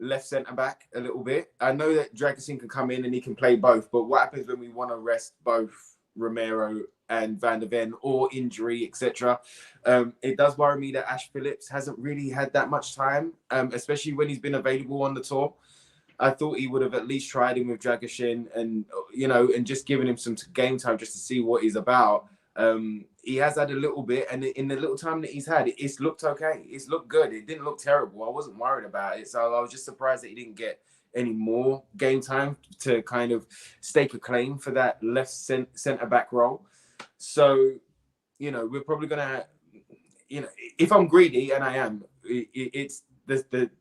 left centre back a little bit. I know that Dragusin can come in and he can play both, but what happens when we want to rest both Romero and Van der Ven, or injury, etc.? It does worry me that Ash Phillips hasn't really had that much time, especially when he's been available on the tour. I thought he would have at least tried him with Dragusin and just given him some game time just to see what he's about. He has had a little bit, and in the little time that he's had, it's looked okay. It's looked good. It didn't look terrible. I wasn't worried about it. So I was just surprised that he didn't get any more game time to kind of stake a claim for that left centre back role. So, we're probably going to, if I'm greedy, and I am, it's the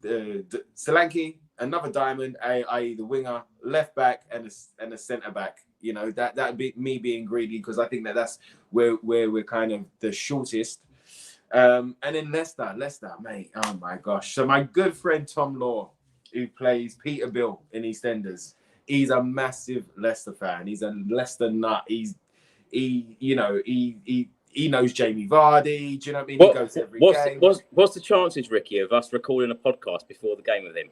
Solanke, another diamond, i.e. the winger, left back, and a centre back. That'd be me being greedy, because I think that's where we're kind of the shortest. And then Leicester, mate. Oh my gosh. So my good friend Tom Law, who plays Peter Bill in EastEnders, he's a massive Leicester fan. He's a Leicester nut. He knows Jamie Vardy. Do you know what I mean? He goes to every game. What's the chances, Ricky, of us recording a podcast before the game with him?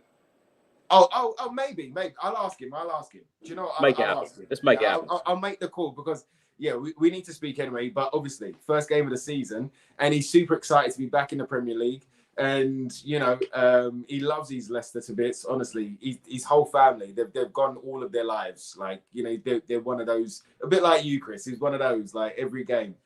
Oh, maybe. I'll ask him. Do you know what? Let's make it happen. I'll make the call because, yeah, we need to speak anyway. But obviously, first game of the season, and he's super excited to be back in the Premier League. And, you know, he loves his Leicester to bits. Honestly, his whole family, they've gone all of their lives. Like, you know, they're one of those, a bit like you, Chris. He's one of those, like, every game.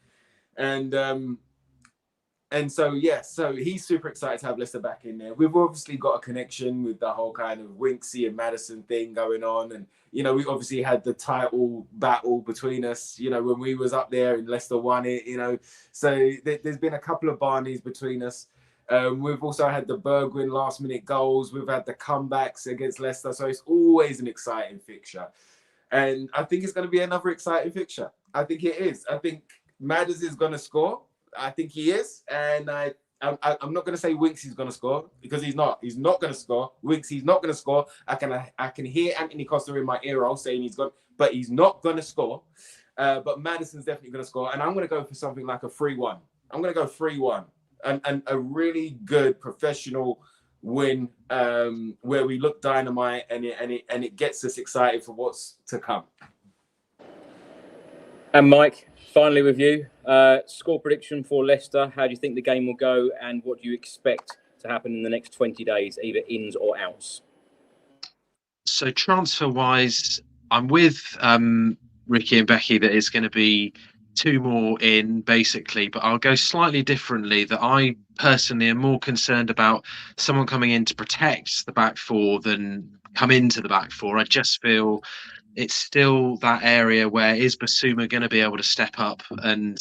And so, yeah, so he's super excited to have Leicester back in there. We've obviously got a connection with the whole kind of Winksy and Maddison thing going on. And, you know, we obviously had the title battle between us, you know, when we was up there and Leicester won it, you know. So there's been a couple of Barneys between us. We've also had the Bergwijn last-minute goals. We've had the comebacks against Leicester. So it's always an exciting fixture. And I think it's going to be another exciting fixture. I think it is. I think Madders is going to score. I think he is, and I'm not going to say Winksy's going to score because he's not. He's not going to score. Winksy's not going to score. I can hear Anthony Costa in my ear roll saying he's got, but he's not going to score. But Maddison's definitely going to score, and I'm going to go for something like a 3-1. I'm going to go 3-1, and a really good professional win where we look dynamite and it gets us excited for what's to come. And Mike, finally with you, score prediction for Leicester. How do you think the game will go, and what do you expect to happen in the next 20 days, either ins or outs? So transfer-wise, I'm with Ricky and Becky that it's going to be 2 more in, basically, but I'll go slightly differently, that I personally am more concerned about someone coming in to protect the back four than come into the back four. I just feel it's still that area where is Basuma going to be able to step up and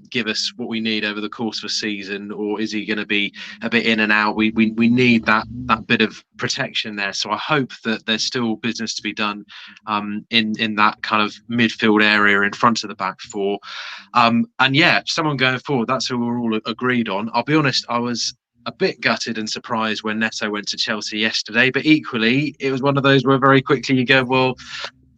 give us what we need over the course of a season, or is he going to be a bit in and out? We need that bit of protection there. So I hope that there's still business to be done in that kind of midfield area in front of the back four. And yeah, someone going forward, that's who we're all agreed on. I'll be honest, I was a bit gutted and surprised when Neto went to Chelsea yesterday, but equally it was one of those where very quickly you go, well,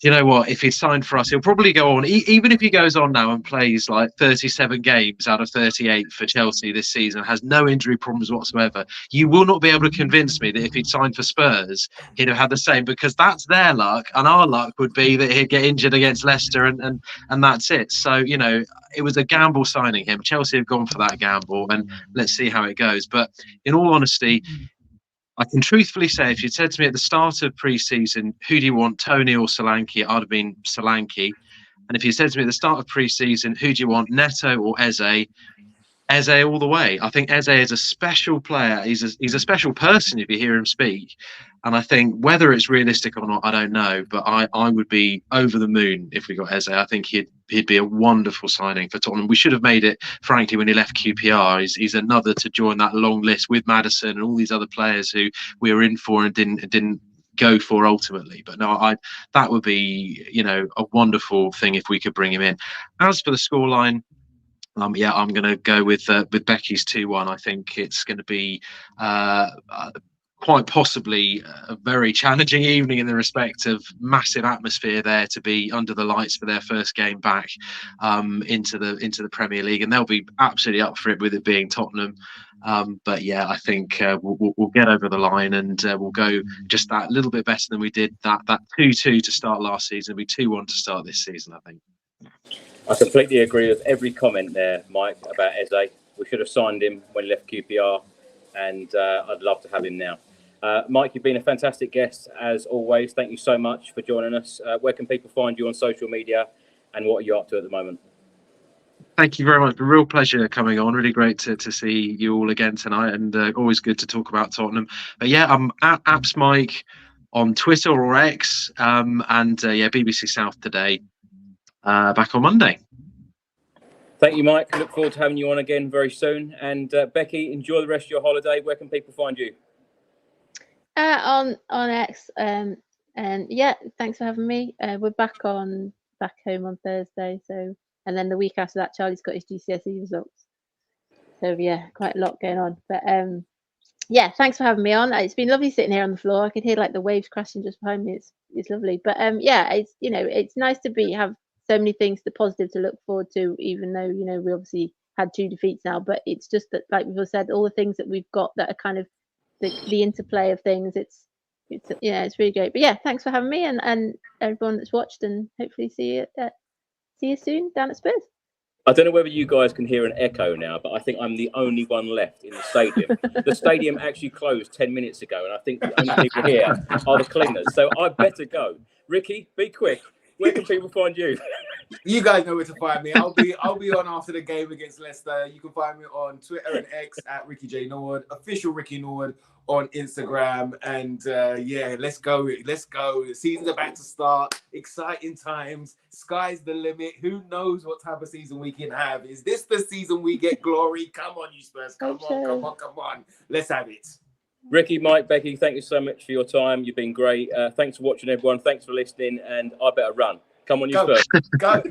you know what, if he's signed for us, he'll probably go on, even if he goes on now and plays like 37 games out of 38 for Chelsea this season, has no injury problems whatsoever, you will not be able to convince me that if he'd signed for Spurs, he'd have had the same, because that's their luck, and our luck would be that he'd get injured against Leicester and that's it. So, you know, it was a gamble signing him. Chelsea have gone for that gamble, and let's see how it goes. But in all honesty, I can truthfully say, if you'd said to me at the start of pre-season, who do you want, Tony or Solanke, I'd have been Solanke. And if you said to me at the start of pre-season, who do you want, Neto or Eze? Eze all the way. I think Eze is a special player. He's a special person if you hear him speak. And I think whether it's realistic or not, I don't know. But I would be over the moon if we got Eze. I think he'd be a wonderful signing for Tottenham. We should have made it, frankly, when he left QPR. He's another to join that long list with Maddison and all these other players who we were in for and didn't go for ultimately. But no, that would be, you know, a wonderful thing if we could bring him in. As for the scoreline, yeah, I'm going to go with Becky's 2-1. I think it's going to be quite possibly a very challenging evening in the respect of massive atmosphere there to be under the lights for their first game back into the Premier League, and they'll be absolutely up for it with it being Tottenham. But yeah, I think we'll get over the line and we'll go just that little bit better than we did that 2-2 to start last season. It'll be 2-1 to start this season, I think. I completely agree with every comment there, Mike, about Eze. We should have signed him when he left QPR, and I'd love to have him now. Mike, you've been a fantastic guest as always. Thank you so much for joining us. Where can people find you on social media, and what are you up to at the moment? Thank you very much. A real pleasure coming on. Really great to see you all again tonight, and always good to talk about Tottenham. But yeah, I'm at Apps Mike on Twitter or X, and yeah, BBC South Today. Back on Monday. Thank you, Mike. Look forward to having you on again very soon. And Becky, enjoy the rest of your holiday. Where can people find you? On X. And yeah, thanks for having me. We're back home on Thursday. So, and then the week after that, Charlie's got his GCSE results. So yeah, quite a lot going on. But yeah, thanks for having me on. It's been lovely sitting here on the floor. I could hear like the waves crashing just behind me. It's lovely. But yeah, it's it's nice to have so many things the positive to look forward to, even though we obviously had 2 defeats now. But it's just that, like we've all said, all the things that we've got that are kind of the interplay of things. It's really great. But yeah, thanks for having me and everyone that's watched, and hopefully see you soon down at Spurs. I don't know whether you guys can hear an echo now, but I think I'm the only one left in the stadium. The stadium actually closed 10 minutes ago, and I think the only people here are the cleaners. So I better go. Ricky, be quick. Where can people find you? You guys know where to find me. I'll be on after the game against Leicester. You can find me on Twitter and X at Ricky J Norwood, official Ricky Norwood on Instagram. And yeah, let's go. The season's about to start. Exciting times. Sky's the limit. Who knows what type of season we can have? Is this the season we get glory? Come on, you Spurs. Come on. Let's have it. Ricky, Mike, Becky, thank you so much for your time. You've been great. Thanks for watching, everyone. Thanks for listening. And I better run. Come on, you Spurs. Go.